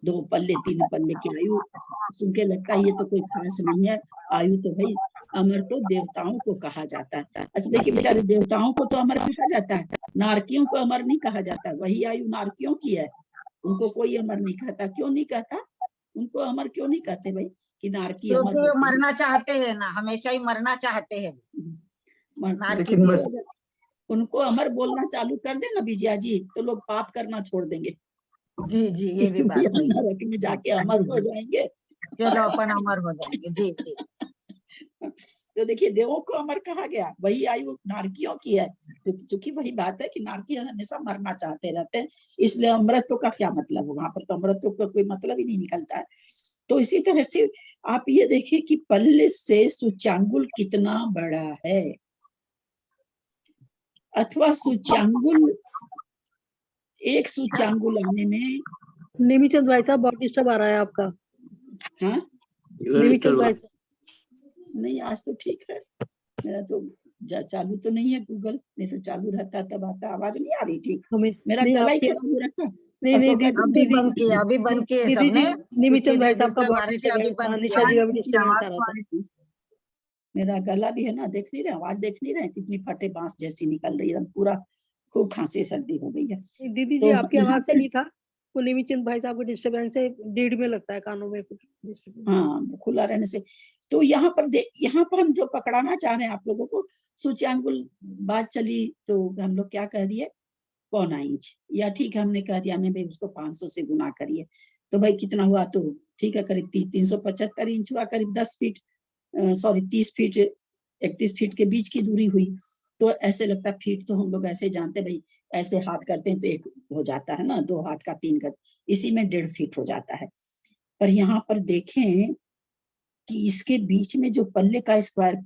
2 पल्ले 3 पल्ले की आयु सुन के लगता है ये तो कोई खास नहीं है आयु, तो भाई अमर तो देवताओं को कहा जाता है। अच्छा देखिए, बेचारे देवताओं को तो अमर कहा जाता है, नारकियों को अमर नहीं कहा जाता, वही आयु नारकियों की है, उनको कोई अमर नहीं कहता। क्यों नहीं कहता, उनको अमर क्यों नहीं कहते भाई, कि नारकी अमर, क्योंकि मरना चाहते हैं ना, हमेशा ही मरना चाहते हैं। उनको अमर बोलना चालू कर दे ना विजया जी, तो लोग पाप करना छोड़ देंगे। जी ये भी बात है, नरक में जाके अमर हो जाएंगे, चलो अपन अमर हो जाएंगे। जी तो देखिए देवों को अमर कहा गया, वही आयु नारकियों की है, क्योंकि वही बात है कि नारकी हमेशा मरना चाहते रहते हैं, इसलिए अमृतत्व का क्या मतलब, वहां पर तो अमृतत्व का कोई मतलब ही नहीं निकलता है। तो इसी तरह से आप ये देखिए कि पल्ले से सूच्यांगुल कितना बड़ा है, अथवा सूच्यांगुल, एक सूच्यांगुल आने में, निमिचंद भाई साहब बहुत डिस्टर्ब आ रहा है आपका। हाँ निमिचंद भाई साहब, नहीं आज तो ठीक है, मेरा तो चालू तो नहीं है गूगल, नहीं तो चालू रहता तब आता। आवाज नहीं आ रही ठीक, हमें मेरा नहीं गला ही आपके खराब हो रखा। नहीं नहीं अशोका जी अभी दीदी बंद किया, अभी बंद किए दीदी सबने। जी निमिचंद भाई साहब का डिस्टर्ब आ बहुत रहे थे, अभी डिस्टर्बेंस, बंद निशा किया। जी का भी डिस्टर्बेंस आ रहा था। मेरा गला भी है ना, देख नहीं रहे, आवाज देख नहीं रहे, कितनी फटे बांस जैसी निकल रही है, पूरा खूब खांसी सर्दी हो गई है। दीदी जी तो आपकी यहाँ आवाज से पर नहीं था, वो निमिचंद भाई साहब का डिस्टर्बेंस है, रीढ़ में लगता है, कानों में कुछ डिस्टर्बेंस। हाँ खुला रहने से। तो यहाँ पर हम जो पकड़ाना चाह रहे हैं आप लोगों को, सूच्यांगुल बात चली तो हम लोग क्या कह दिए, 1.25 इंच, या ठीक है हमने कह दिया नहीं भाई उसको 500 से गुना करिए, तो भाई कितना हुआ, तो ठीक है करीब 375 इंच हुआ, करीब 10 फीट, सॉरी 30 फीट 31 फीट के बीच की दूरी हुई। तो ऐसे लगता है फीट तो हम लोग ऐसे जानते भाई, ऐसे हाथ करते हैं तो एक हो जाता है ना, 2 हाथ का 3 गज, इसी में 1.5 फीट हो जाता है। पर यहाँ पर देखें कि इसके बीच में जो पल्ले का स्क्वायर,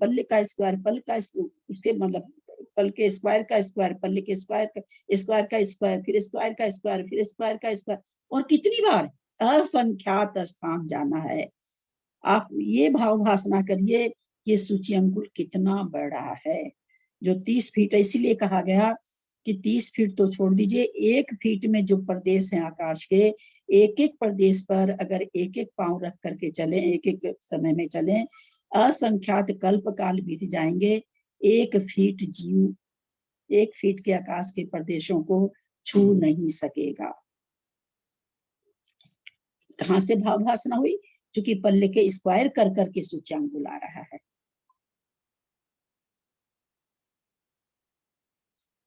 उसके मतलब पल के स्क्वायर का स्क्वायर, पल्ले के स्क्वायर का स्क्वायर, फिर स्क्वायर का स्क्वायर, फिर स्क्वायर का स्क्वायर, और कितनी बार असंख्यात स्थान जाना है। आप ये भाव भासना करिए ये सूच्यंकुल कितना बड़ा है, जो 30 फीट है, इसीलिए कहा गया कि 30 फीट तो छोड़ दीजिए, 1 फीट में जो प्रदेश है आकाश के, एक एक प्रदेश पर अगर एक एक पांव रख करके चले, एक एक समय में चले, असंख्यात कल्प काल बीत जाएंगे, 1 फीट जीव 1 फीट के आकाश के प्रदेशों को छू नहीं सकेगा। कहाँ से भाव भासना हुई, क्योंकि पल्ले के स्क्वायर कर करके सूच्यांकुल आ रहा है।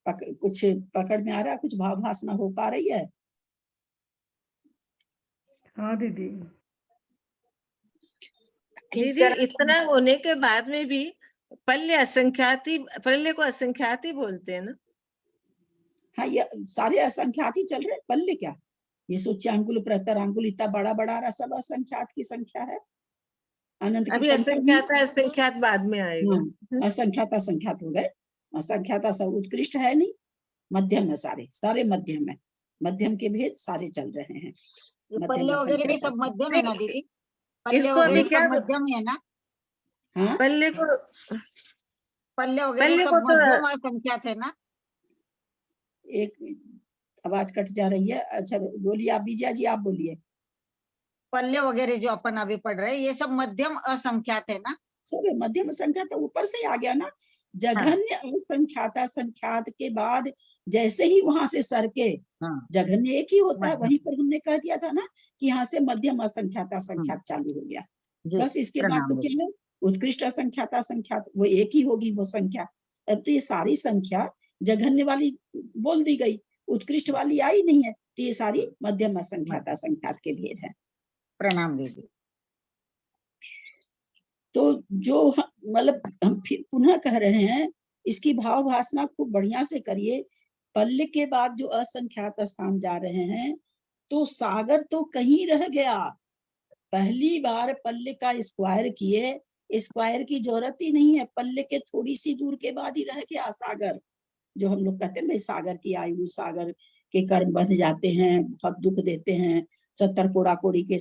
कुछ पकड़ में आ रहा है, कुछ भाव भासना हो पा रही है? हाँ दीदी। दीदी इतना होने के बाद में भी पल्ले को असंख्यात ही बोलते हैं ना? हाँ ये सारे असंख्यात ही चल रहे, पल्ले क्या, ये सूच्यांकुल प्रतरांकुल इतना बड़ा बड़ा रहा, सब असंख्यात की संख्या है, अनंत की अभी संख्या असंख्यात बाद में आएगा। असंख्यात हो गए, असंख्यात सब उत्कृष्ट है नहीं, मध्यम है, सारे मध्यम है, मध्यम के भेद सारे चल रहे हैं। पल्ले वगैरह भी सब मध्यम है ना दीदी? पल्ले इसको अभी वगैरह क्या सब मध्यम है ना? हाँ पल्ले वगैरह सब को तो मध्यम असंख्यात है ना? एक आवाज कट जा रही है, अच्छा बोलिए आप विजया जी, आप बोलिए। पल्ले वगैरह जो अपन अभी पढ़ रहे हैं ये सब मध्यम असंख्यात है ना? सब मध्यम संख्यात ऊपर से आ गया ना, जघन्य असंख्याता संख्यात के बाद जैसे ही वहां से सर के जघन्य एक ही होता है, वहीं पर हमने कह दिया था ना कि यहाँ से मध्यम असंख्याता संख्यात चालू हो गया। बस इसके बाद तो क्या है, उत्कृष्ट असंख्याता संख्यात, वो एक ही होगी वो संख्या। अब तो ये सारी संख्या जघन्य वाली बोल दी गई, उत्कृष्ट वाली आई नहीं है, तो ये सारी मध्यम असंख्याता संख्यात के भेद है। प्रणाम दीदी। तो जो मतलब हम फिर पुनः कह रहे हैं, इसकी भाव भासना खूब बढ़िया से करिए। पल्ले के बाद जो असंख्यात स्थान जा रहे हैं, तो सागर तो कहीं रह गया, पहली बार पल्ले का स्क्वायर किए, स्क्वायर की जरूरत ही नहीं है, पल्ले के थोड़ी सी दूर के बाद ही रह गया सागर। जो हम लोग कहते हैं भाई सागर की आयु, सागर के कर्म बंध जाते हैं, बहुत दुख देते हैं, 70 कोड़ा कोड़ी के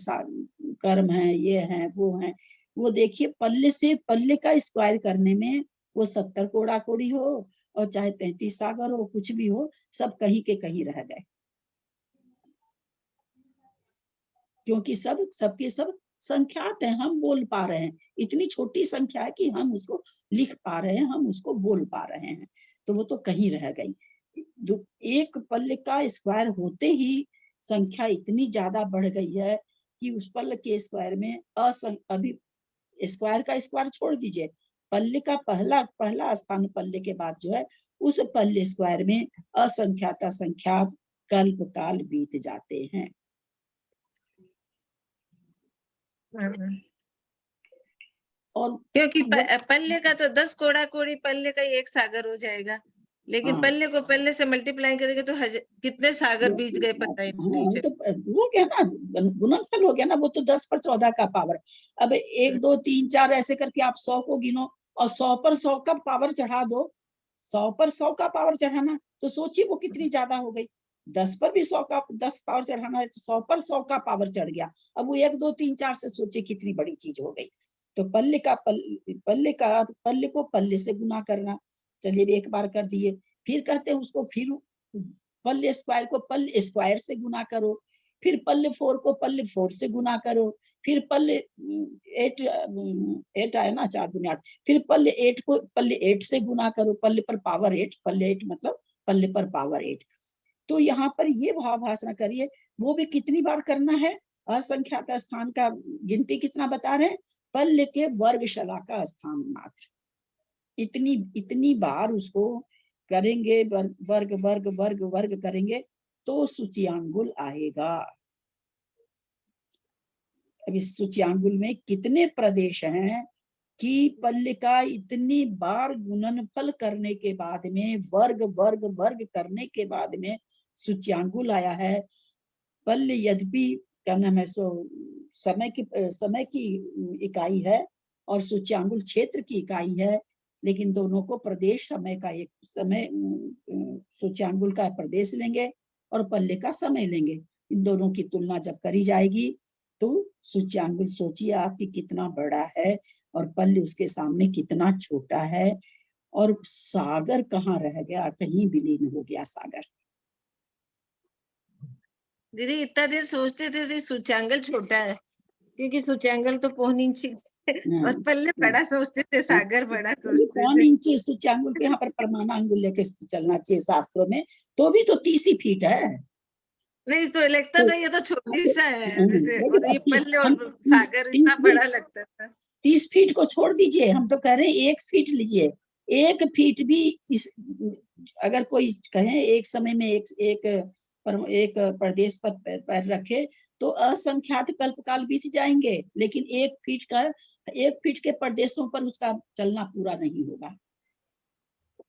कर्म हैं, ये हैं वो हैं, वो देखिए पल्ले से पल्ले का स्क्वायर करने में वो 70 कोड़ा कोड़ी हो और चाहे 33 सागर हो, कुछ भी हो, सब कहीं के कहीं रह गए, क्योंकि सबके सब संख्यात है, हम बोल पा रहे हैं, इतनी छोटी संख्या है कि हम उसको लिख पा रहे हैं, हम उसको बोल पा रहे हैं, तो वो तो कहीं रह गई। एक पल्ले का स्क्वायर होते ही संख्या इतनी ज्यादा बढ़ गई है कि उस पल्ले के स्क्वायर में अभी स्क्वायर का स्क्वायर छोड़ दीजिए, पल्ले का पहला स्थान पल्ले के बाद जो है, उस पल्ले स्क्वायर में असंख्यात असंख्यात कल्प काल बीत जाते हैं। और क्योंकि पल्ले का तो 10 कोड़ा कोड़ी पल्ले का एक सागर हो जाएगा, लेकिन पल्ले को पल्ले से मल्टीप्लाई करेंगे तो कितने सागर बीत गए पता ही नहीं। तो वो क्या ना, गुणनफल हो गया ना, वो तो 10 पर 14 का पावर। अब 1 2 3 4 ऐसे करके आप 100 को गिनो और 100 पर 100 का पावर चढ़ा दो, 100 पर 100 का पावर चढ़ाना, तो सोचिए वो कितनी ज्यादा हो गई। 10 पर भी 100 का 10 पावर चढ़ाना है तो 100 पर 100 का पावर चढ़ गया। अब वो 1 2 3 4 से सोचिए कितनी बड़ी चीज हो गई। तो पल्ले को पल्ले से गुना करना, चलिए एक बार कर दिए। फिर कहते हैं उसको फिर पल्ले स्क्वायर को पल्ले स्क्वायर से गुना करो, फिर पल्ले 4 को पल्ले 4 से गुना करो, फिर पल्ले 8 आया ना, 4 दूनी 8, फिर पल्ले 8 को पल्ले 8 से गुना करो, पल्ले पर पावर 8, पल्ले 8 मतलब पल्ले पर पावर 8। तो यहाँ पर ये भाव भाषण करिए, वो भी कितनी बार करना है, असंख्यात स्थान का गिनती कितना बता रहे हैं, पल्ले के वर्गशला का स्थान मात्र, इतनी बार उसको करेंगे, वर्ग वर्ग वर्ग वर्ग करेंगे तो सूच्यांगुल आएगा। अब इस सूच्यांगुल में कितने प्रदेश हैं कि पल्ले का इतनी बार गुणनफल करने के बाद में, वर्ग वर्ग वर्ग करने के बाद में सूच्यांगुल आया है। पल्ले यद्यपि क्या नाम है सो समय की इकाई है और सूच्यांगुल क्षेत्र की इकाई है, लेकिन दोनों को प्रदेश समय का एक समय, सूच्यांगुल का प्रदेश लेंगे और पल्ले का समय लेंगे। इन दोनों की तुलना जब करी जाएगी तो सूच्यांगुल सोचिए आपकी कितना बड़ा है और पल्ले उसके सामने कितना छोटा है, और सागर कहाँ रह गया, कहीं विलीन हो गया सागर। दीदी इतना देर सोचते थे सूच्यांगल छोटा है, क्योंकि सूच्यांगल तो पौन इंच और पल्ले बड़ा सोचते थे, सागर बड़ा सोचते पौन थे। इंच सूच्यांगुल के यहाँ पर परमाणांगुल लेके चलना चाहिए शास्त्रों में, तो भी तो 30 ही फीट है। नहीं तो लगता था ये तो छोटी सा है जैसे, और ये पल्ले हम और सागर इतना बड़ा लगता था। 30 फीट को छोड़ दीजिए, हम तो कह रहे हैं 1 फीट लीजिए। 1 फीट भी इस, अगर कोई कहे एक समय में एक प्रदेश पर पैर रखे तो असंख्यात कल्पकाल बीत जाएंगे, लेकिन 1 फीट के प्रदेशों पर उसका चलना पूरा नहीं होगा।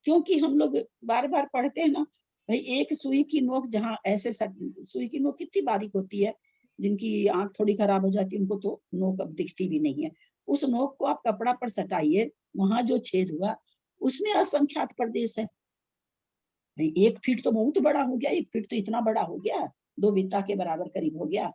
क्योंकि हम लोग बार बार पढ़ते हैं ना भाई, एक सुई की नोक जहाँ ऐसे सुई की नोक कितनी बारीक होती है, जिनकी आंख थोड़ी खराब हो जाती है उनको तो नोक अब दिखती भी नहीं है, उस नोक को आप कपड़ा पर सटाइए, वहां जो छेद हुआ उसमें असंख्यात प्रदेश है। भाई 1 फीट तो बहुत बड़ा हो गया, 1 फीट तो इतना बड़ा हो गया, 2 बित्ता के बराबर करीब हो गया।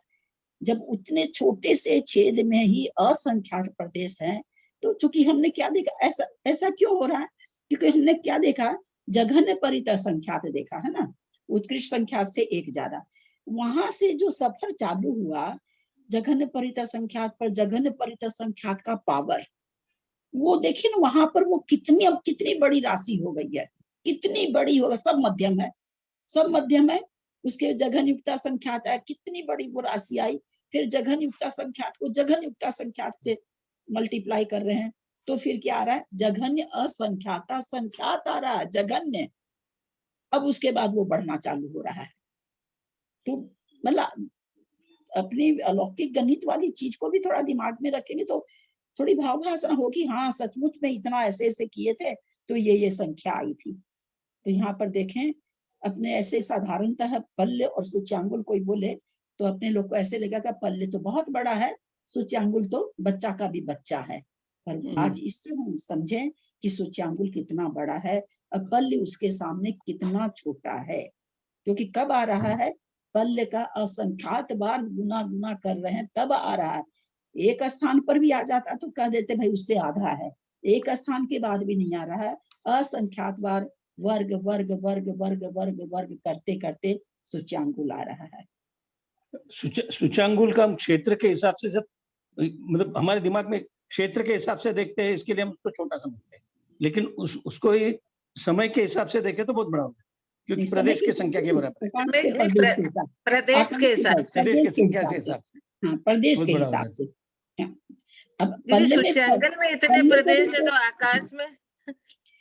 जब उतने छोटे से छेद में ही असंख्यात प्रदेश हैं, तो चूंकि हमने क्या देखा, ऐसा क्यों हो रहा है, क्योंकि हमने क्या देखा, जघन्य परित असंख्यात देखा है ना, उत्कृष्ट संख्यात से एक ज्यादा। वहां से जो सफर चालू हुआ जघन्य परित असंख्यात पर, जघन्य परित असंख्यात का पावर, वो देखिए ना वहां पर वो कितनी बड़ी राशि हो गई है, कितनी बड़ी होगा, सब मध्यम है। उसके जघन युक्ता संख्यात है, कितनी बड़ी वो राशि आई, फिर जघन युक्ता संख्यात को जघन युक्ता संख्यात से मल्टीप्लाई कर रहे हैं, तो फिर क्या आ रहा है, जघन्य असंख्याता संख्यात आ रहा है, जघन्य। अब उसके बाद वो बढ़ना चालू हो रहा है। तो मतलब अपनी अलौकिक गणित वाली चीज को भी थोड़ा दिमाग में रखेंगे तो थोड़ी भाव भाषा होगी, हाँ सचमुच में इतना ऐसे ऐसे किए थे तो ये संख्या आई थी। तो यहाँ पर देखें, अपने ऐसे साधारणतः पल्ले और सूच्यांगुल कोई बोले तो अपने लोग को ऐसे लगेगा कि पल्ले तो बहुत बड़ा है, सूच्यांगुल तो बच्चा का भी बच्चा है। पर आज इससे हम समझें कि सूच्यांगुल कितना बड़ा है और पल्ले उसके सामने कितना छोटा है, क्योंकि कब आ रहा है, पल्ले का असंख्यात बार गुना गुना कर रहे हैं तब आ रहा है। एक स्थान पर भी आ जाता तो कह देते भाई उससे आधा है, एक स्थान के बाद भी नहीं आ रहा है, असंख्यात बार वर्ग वर्ग वर्ग वर्ग वर्ग वर्ग करते करते सूच्यांगुल आ रहा है। सूच्यांगुल का हम क्षेत्र के हिसाब से सब, मतलब हमारे दिमाग में क्षेत्र के हिसाब से देखते हैं, इसके लिए हम उसको छोटा समझते हैं, लेकिन उसको ये समय के हिसाब से देखें तो बहुत बड़ा होगा, क्योंकि प्रदेश की संख्या के बराबर है, प्रदेश के हिसाब से, प्रदेश की संख्या के हिसाब से, हाँ प्रदेश के हिसाब से। अब दीदी सूच्यांगल में इतने प्रदेश है तो आकाश में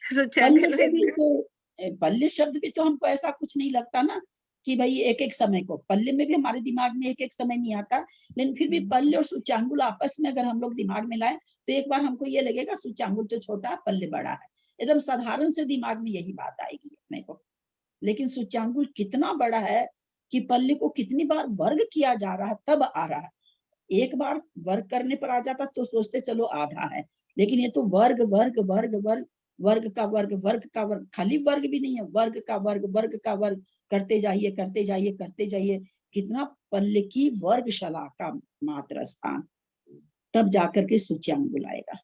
सूच्यांगल में पल्ले शब्द भी तो हमको ऐसा कुछ नहीं लगता ना कि भाई एक एक समय को, पल्ले में भी हमारे दिमाग में एक एक समय नहीं आता, लेकिन फिर भी पल्ले और सूच्यांगुल आपस में अगर हम लोग दिमाग में लाए तो एक बार हमको ये लगेगा सूच्यांगुल तो छोटा पल्ले बड़ा है, एकदम साधारण से दिमाग में यही बात आएगी अपने को। लेकिन सूच्यांगुल कितना बड़ा है कि पल्ले को कितनी बार वर्ग किया जा रहा है तब आ रहा है। एक बार वर्ग करने पर आ जाता तो सोचते चलो आधा है, लेकिन ये तो वर्ग वर्ग वर्ग वर्ग वर्ग का वर्ग वर्ग का वर्ग, खाली वर्ग भी नहीं है, वर्ग का वर्ग वर्ग का वर्ग करते जाइए करते जाइए करते जाइए, कितना पल्ले की वर्गशला का मात्र स्थान। तब जाकर के सूच्यांगुल आएगा।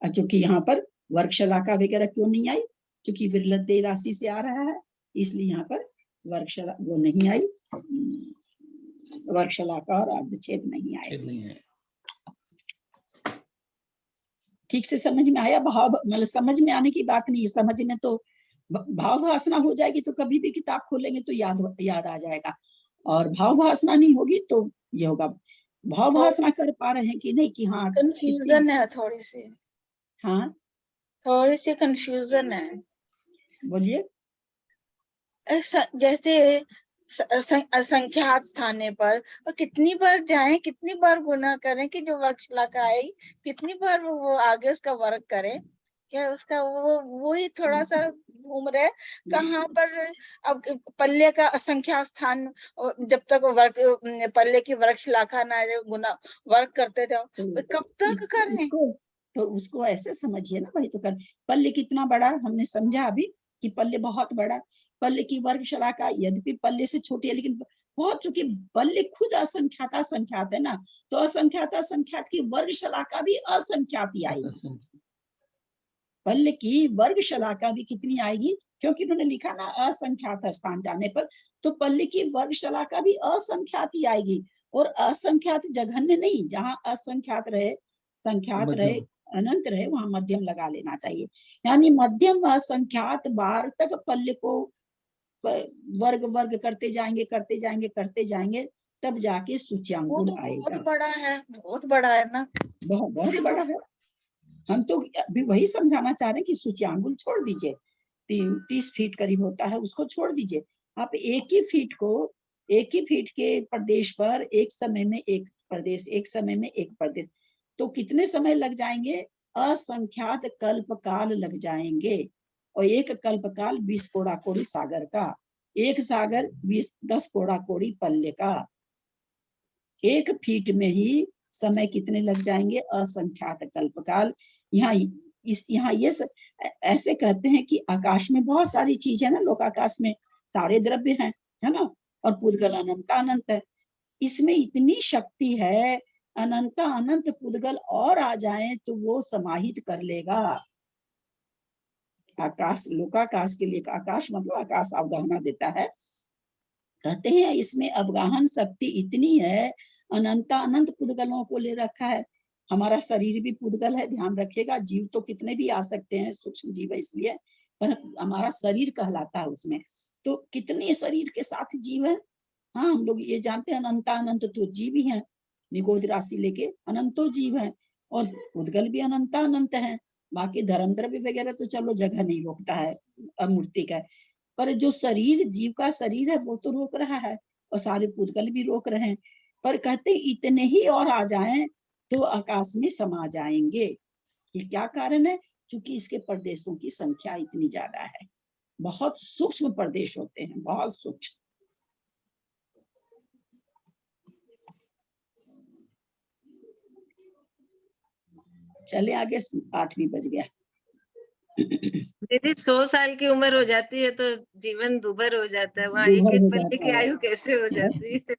और चूंकि यहाँ पर वर्गशलाका वगैरह क्यों नहीं आई, क्योंकि विरलते राशि से आ रहा है, इसलिए यहाँ पर वर्गशला वो नहीं आई, वर्गशलाका और अर्धछेद नहीं आए। ठीक से समझ में आया? भाव मतलब समझ में आने की बात नहीं है, समझ में तो भाव भासना हो जाएगी तो कभी भी किताब खोलेंगे तो याद आ जाएगा, और भाव भासना नहीं होगी तो ये होगा। भाव भासना कर पा रहे हैं कि नहीं कि हाँ कंफ्यूजन है थोड़ी सी। हाँ थोड़ी सी कंफ्यूजन है। बोलिए। जैसे असंख्यात स्थाने पर कितनी बार जाएं, कितनी बार गुना करें कि जो वर्गशलाका आई, कितनी बार वो आगे उसका वर्ग करें, क्या उसका वो ही थोड़ा सा घूम रहे कहाँ पर। अब पल्ले का असंख्यात स्थान, जब तक वर्ग पल्ले की वर्गशलाका ना गुना वर्ग करते थे, कब तक करें? तो उसको ऐसे समझिए ना भाई, तो कर पल्ले कितना बड़ा हमने समझा अभी कि पल्ले बहुत बड़ा, पल्ले की वर्गशलाका यद्यपि पल्ले से छोटी है लेकिन बहुत, चूंकि पल्ले खुद असंख्यात है ना, तो असंख्यात की वर्गशलाका भी असंख्यात ही आएगी। पल्ले की वर्गशलाका भी कितनी आएगी, क्योंकि उन्होंने लिखा ना असंख्यात स्थान जाने पर, तो पल्ले की वर्गशलाका भी असंख्यात ही आएगी। और असंख्यात जघन्य नहीं, जहाँ असंख्यात रहे, संख्यात रहे, अनंत रहे, वहां मध्यम लगा लेना चाहिए। यानी मध्यम असंख्यात बार तक पल्ले को वर्ग करते जाएंगे, तब जाके सूच्यांगुल आएगा। बहुत बड़ा है, बहुत बड़ा है ना, बहुत बड़ा है। हम तो अभी वही समझाना चाह रहे हैं कि सूच्यांगुल छोड़ दीजिए, 30 फीट करीब होता है, उसको छोड़ दीजिए। आप एक ही फीट के प्रदेश पर एक समय में एक प्रदेश, तो कितने समय लग जाएंगे? असंख्यात कल्प काल लग जाएंगे। और एक कल्प काल 20 कोड़ा कोड़ी सागर का, एक सागर 10 कोड़ा कोड़ी पल्ले का। एक फीट में ही समय कितने लग जाएंगे? असंख्यात कल्पकाल। यहाँ ये ऐसे कहते हैं कि आकाश में बहुत सारी चीज है ना, लोक आकाश में सारे द्रव्य हैं, है ना, और पुद्गल अनंत है। इसमें इतनी शक्ति है, अनंत पुद्गल और आ जाए तो वो समाहित कर लेगा। आकाश, लोकाकाश के लिए आकाश मतलब आकाश अवगाहना देता है। कहते हैं इसमें अवगाहन शक्ति इतनी है, अनंत पुद्गलों को ले रखा है। हमारा शरीर भी पुद्गल है, ध्यान रखिएगा। जीव तो कितने भी आ सकते हैं, सूक्ष्म जीव है इसलिए, पर हमारा शरीर कहलाता है उसमें। तो कितने शरीर के साथ जीव है? हाँ, हम लोग ये जानते हैं अनंत तो जीव ही है, निगोद राशि लेके अनंतो जीव है, और पुद्गल भी अनंत है। बाकी धर्म द्रव्य वगैरह तो चलो जगह नहीं रोकता है, अमूर्ति का, पर जो शरीर, जीव का शरीर है वो तो रोक रहा है, और सारे पुद्गल भी रोक रहे हैं। पर कहते इतने ही और आ जाएं तो आकाश में समा जाएंगे। ये क्या कारण है? क्योंकि इसके प्रदेशों की संख्या इतनी ज्यादा है, बहुत सूक्ष्म प्रदेश होते हैं, बहुत सूक्ष्म। चले आगे, 8 भी बज गया। दीदी 100 साल की उम्र हो जाती है तो जीवन दुभर हो जाता है, वहाँ एक पल की आयु कैसे हो जाती है?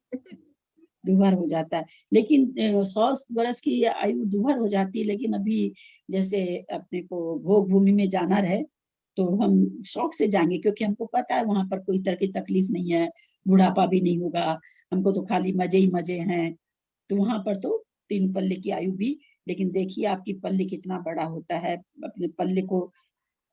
दुभर हो जाता है, लेकिन 100 वर्ष की आयु दुभर हो जाती है। लेकिन अभी जैसे अपने को भोग भूमि में जाना रहे तो हम शौक से जाएंगे, क्योंकि हमको पता है वहां पर कोई तरह की तकलीफ नहीं है, बुढ़ापा भी नहीं होगा, हमको तो खाली मजे ही मजे हैं। तो वहां पर तो 3 पल्ले की आयु भी, लेकिन देखिए आपकी पल्ले कितना बड़ा होता है। अपने पल्ले को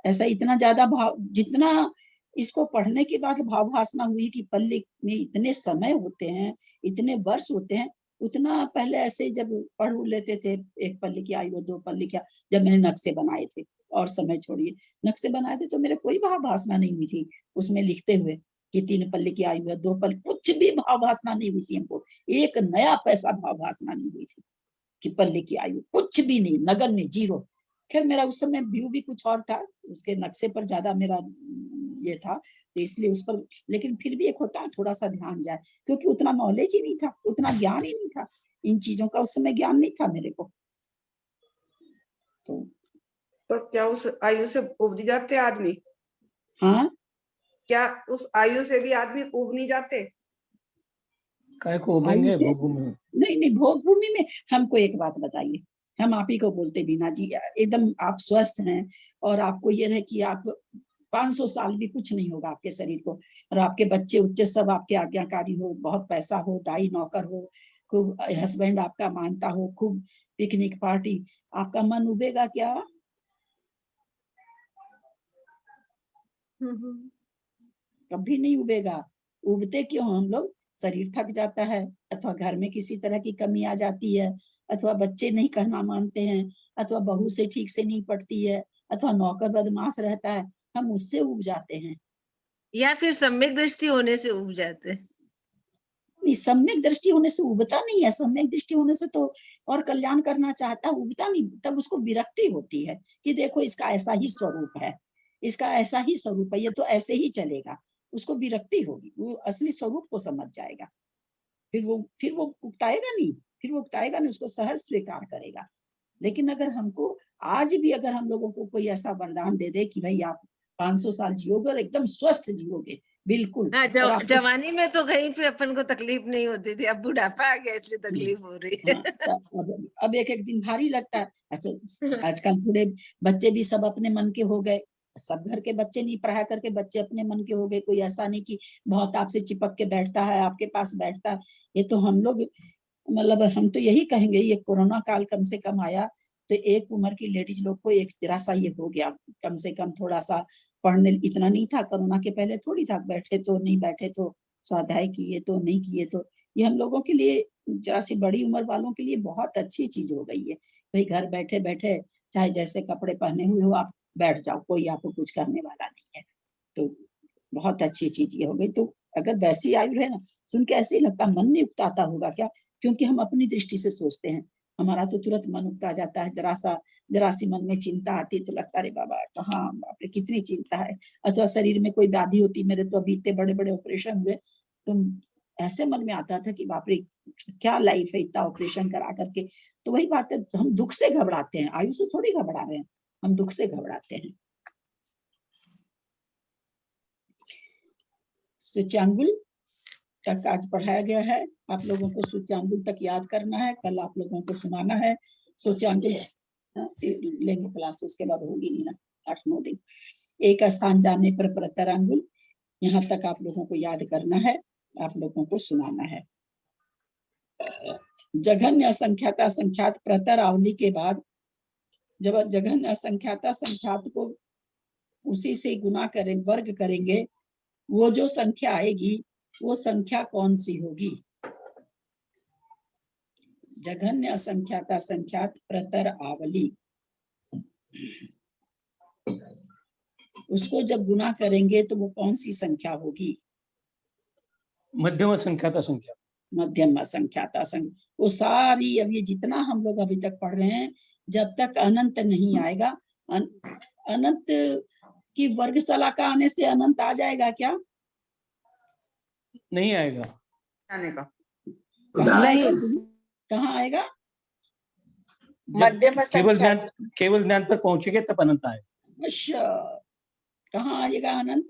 ऐसा इतना ज्यादा भाव, जितना इसको पढ़ने के बाद भाव भासना हुई कि पल्ले में इतने समय होते हैं, इतने वर्ष होते हैं, उतना पहले ऐसे जब पढ़ लेते थे, 1 पल्ले की आयु 2 पल्ले की, जब मैंने नक्शे बनाए थे, और समय छोड़िए, नक्शे बनाए थे तो मेरे कोई भाव भासना नहीं हुई थी उसमें लिखते हुए कि 3 पल्ले की आयु है, 2 पल्ले, कुछ भी भाव भासना नहीं हुई थी हमको। एक नया पैसा भाव भासना नहीं हुई थी कि पल्ले की आयु, कुछ भी नहीं, नगण्य, जीरो। खैर मेरा उस समय व्यू भी कुछ और था, उसके नक्शे पर ज्यादा मेरा ये था, तो इसलिए उस पर, लेकिन फिर भी एक होता है थोड़ा सा ध्यान जाए, क्योंकि उतना नॉलेज ही नहीं था, उतना ज्ञान ही नहीं था, इन चीजों का उस समय ज्ञान नहीं था मेरे को। तो क्या उस आयु से उब जाते आदमी? हाँ, क्या उस आयु से भी आदमी उब नहीं जाते? काय को उभेंगे भोग भूमि में? नहीं, भोग भूमि में हमको एक बात बताइए, हम आप ही को बोलते बीना जी, एकदम आप स्वस्थ हैं और आपको ये है कि आप 500 साल भी कुछ नहीं होगा आपके शरीर को, और आपके बच्चे उच्चे सब आपके आज्ञाकारी हो, बहुत पैसा हो, दाई नौकर हो, खूब हस्बैंड आपका मानता हो, खूब पिकनिक पार्टी, आपका मन उबेगा क्या? कभी नहीं उबेगा। उबते क्यों हम लोग? शरीर थक जाता है, अथवा घर में किसी तरह की कमी आ जाती है, अथवा बच्चे नहीं कहना मानते हैं, अथवा बहू से ठीक से नहीं पड़ती है, अथवा नौकर बदमाश रहता है, हम उससे उब जाते हैं। या फिर सम्यक दृष्टि होने से उब जाते हैं। नहीं, सम्यक दृष्टि होने से उबता नहीं है, सम्यक दृष्टि होने से तो और कल्याण करना चाहता है, उबता नहीं, तब उसको विरक्ति होती है कि देखो इसका ऐसा ही स्वरूप है, इसका ऐसा ही स्वरूप है, ये तो ऐसे ही चलेगा, उसको विरक्ति होगी, वो असली स्वरूप को समझ जाएगा, फिर वो उकताएगा नहीं, उसको सहज स्वीकार करेगा। लेकिन अगर हमको आज भी अगर हम लोगों को कोई ऐसा वरदान दे दे कि भाई आप 500 साल जियोगे और एकदम स्वस्थ जियोगे, बिल्कुल। हाँ, और आपको जवानी में तो कहीं पे अपन को तकलीफ नहीं होती थी, अब बुढ़ापा आ गया इसलिए तकलीफ हो रही है। अब एक दिन भारी लगता है। अच्छा, आजकल थोड़े बच्चे भी सब अपने मन के हो गए, सब घर के बच्चे नहीं, पढ़ा करके बच्चे अपने मन के हो गए, कोई ऐसा नहीं कि बहुत आपसे चिपक के बैठता है, आपके पास बैठता है। ये तो हम लोग मतलब हम तो यही कहेंगे, ये कोरोना काल कम से कम आया तो एक उम्र की लेडीज लोग को एक जरा सा ये हो गया, कम से कम थोड़ा सा पढ़ने, इतना नहीं था कोरोना के पहले, थोड़ी था, बैठे तो नहीं बैठे तो, स्वाध्याय किए तो नहीं किए तो, ये हम लोगों के लिए जरा सी बड़ी उम्र वालों के लिए बहुत अच्छी चीज हो गई है। भाई घर बैठे बैठे चाहे जैसे कपड़े पहने हुए हो आप बैठ जाओ, कोई आपको कुछ करने वाला नहीं है, तो बहुत अच्छी चीज ये हो गई। तो अगर वैसी आयु है ना, सुन के ऐसे ही लगता मन नहीं उकताता होगा क्या? क्योंकि हम अपनी दृष्टि से सोचते हैं, हमारा तो तुरंत मन उकता जाता है, जरा सी मन में चिंता आती तो लगता अरे बाबा कहाँ, बाप रे कितनी चिंता है, अथवा शरीर में कोई व्याधि होती, मेरे तो अभी इतने बड़े बड़े ऑपरेशन हुए, तो ऐसे मन में आता था कि बाप रे क्या लाइफ है, इतना ऑपरेशन करा करके। तो वही बात है, हम दुख से घबराते हैं, आयु से थोड़ी घबरा रहे हैं, हम दुख से घबराते हैं। सूच्यांगुल तक आज पढ़ाया गया है, आप लोगों को सूच्यांगुल तक याद करना है, कल आप लोगों को सुनाना है सूच्यांगुल लेंगे क्लास, उसके बाद होगी नहीं ना 8-9 दिन। एक स्थान जाने पर प्रतरांगुल, यहाँ तक आप लोगों को याद करना है, आप लोगों को सुनाना है। जघन्य असंख्याता संख्यात प्रतर आवली के बाद जब जघन्य असंख्याता संख्यात को उसी से गुना करें, वर्ग करेंगे, वो जो संख्या आएगी वो संख्या कौन सी होगी? जघन्य असंख्याता संख्यात प्रतर आवली, उसको जब गुना करेंगे तो वो कौन सी संख्या होगी? मध्यम संख्याता संख्या। मध्यम असंख्याता संख्या, वो सारी अब ये जितना हम लोग अभी तक पढ़ रहे हैं, जब तक अनंत नहीं आएगा, अनंत की वर्गशाला का आने से अनंत आ जाएगा क्या? नहीं आएगा। आने का कहाँ आएगा? मध्यम केवल ज्ञान पर पहुंचेंगे तब अनंत आएगा। अच्छा, कहाँ आएगा अनंत?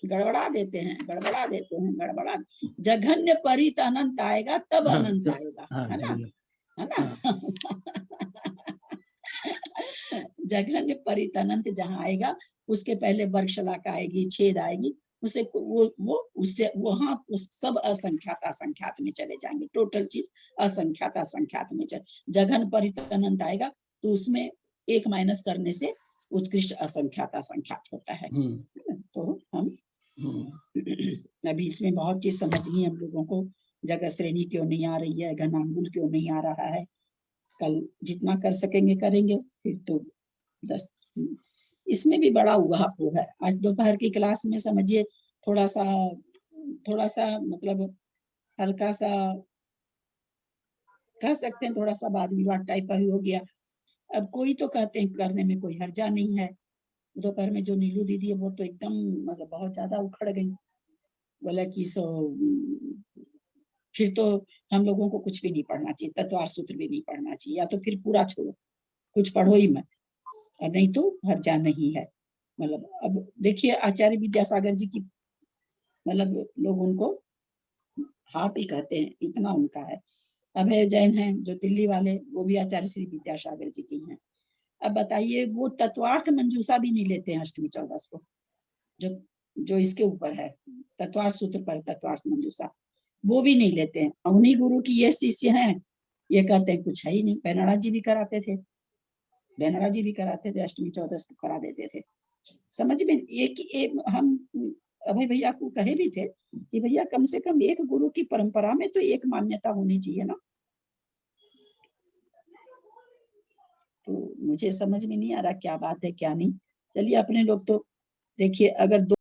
गड़बड़ा देते हैं, गड़बड़ा। जघन्य परित अनंत आएगा तब अनंत आएगा, है ना? जघन्य परित अनंत जहाँ आएगा उसके पहले वर्गशाला का आएगी, छेद आएगी, उसे उससे वहां उस सब असंख्यात असंख्यात में चले जाएंगे, टोटल चीज असंख्यात असंख्यात में चले। जघन परित अनंत आएगा तो उसमें एक माइनस करने से उत्कृष्ट असंख्यात असंख्यात होता है। तो हम अभी इसमें बहुत चीज समझनी है हम लोगों को, जगह श्रेणी क्यों नहीं आ रही है, घनांगुल क्यों नहीं आ रहा है, कल जितना कर सकेंगे करेंगे, फिर तो 10 इसमें भी बड़ा उहापोह है। आज दोपहर की क्लास में समझिए थोड़ा सा मतलब हल्का सा कह सकते हैं, थोड़ा सा वाद विवाद टाइप का ही हो गया। अब कोई तो कहते हैं करने में कोई हर्जा नहीं है। दोपहर में जो नीलू दीदी है वो तो एकदम मतलब बहुत ज्यादा उखड़ गई, बोला कि फिर तो हम लोगों को कुछ भी नहीं पढ़ना चाहिए, तत्वार सूत्र भी नहीं पढ़ना चाहिए, या तो फिर पूरा छोड़ो, कुछ पढ़ो ही मत, और नहीं तो हर्जा नहीं है। मतलब अब देखिए आचार्य विद्यासागर जी की मतलब लोग उनको हाफ ही कहते हैं, इतना उनका है। अभय जैन हैं जो दिल्ली वाले, वो भी आचार्य श्री विद्यासागर जी की हैं। अब बताइए, वो तत्वार्थ मंजूषा भी नहीं लेते हैं अष्टमी चौदस को, जो इसके ऊपर है, तत्वार्थ सूत्र पर तत्वार्थ मंजूषा, वो भी नहीं लेते हैं। उन्हीं गुरु की ये शिष्य हैं, ये कहते हैं कुछ है ही नहीं। बेनड़ा जी भी कराते थे, बेनड़ा जी भी कराते थे, अष्टमी चौदस करा देते थे। समझ में एक हम अभय भैया को कहे भी थे कि भैया कम से कम एक गुरु की परंपरा में तो एक मान्यता होनी चाहिए ना। तो मुझे समझ में नहीं आ रहा क्या बात है क्या नहीं। चलिए अपने लोग तो देखिए, अगर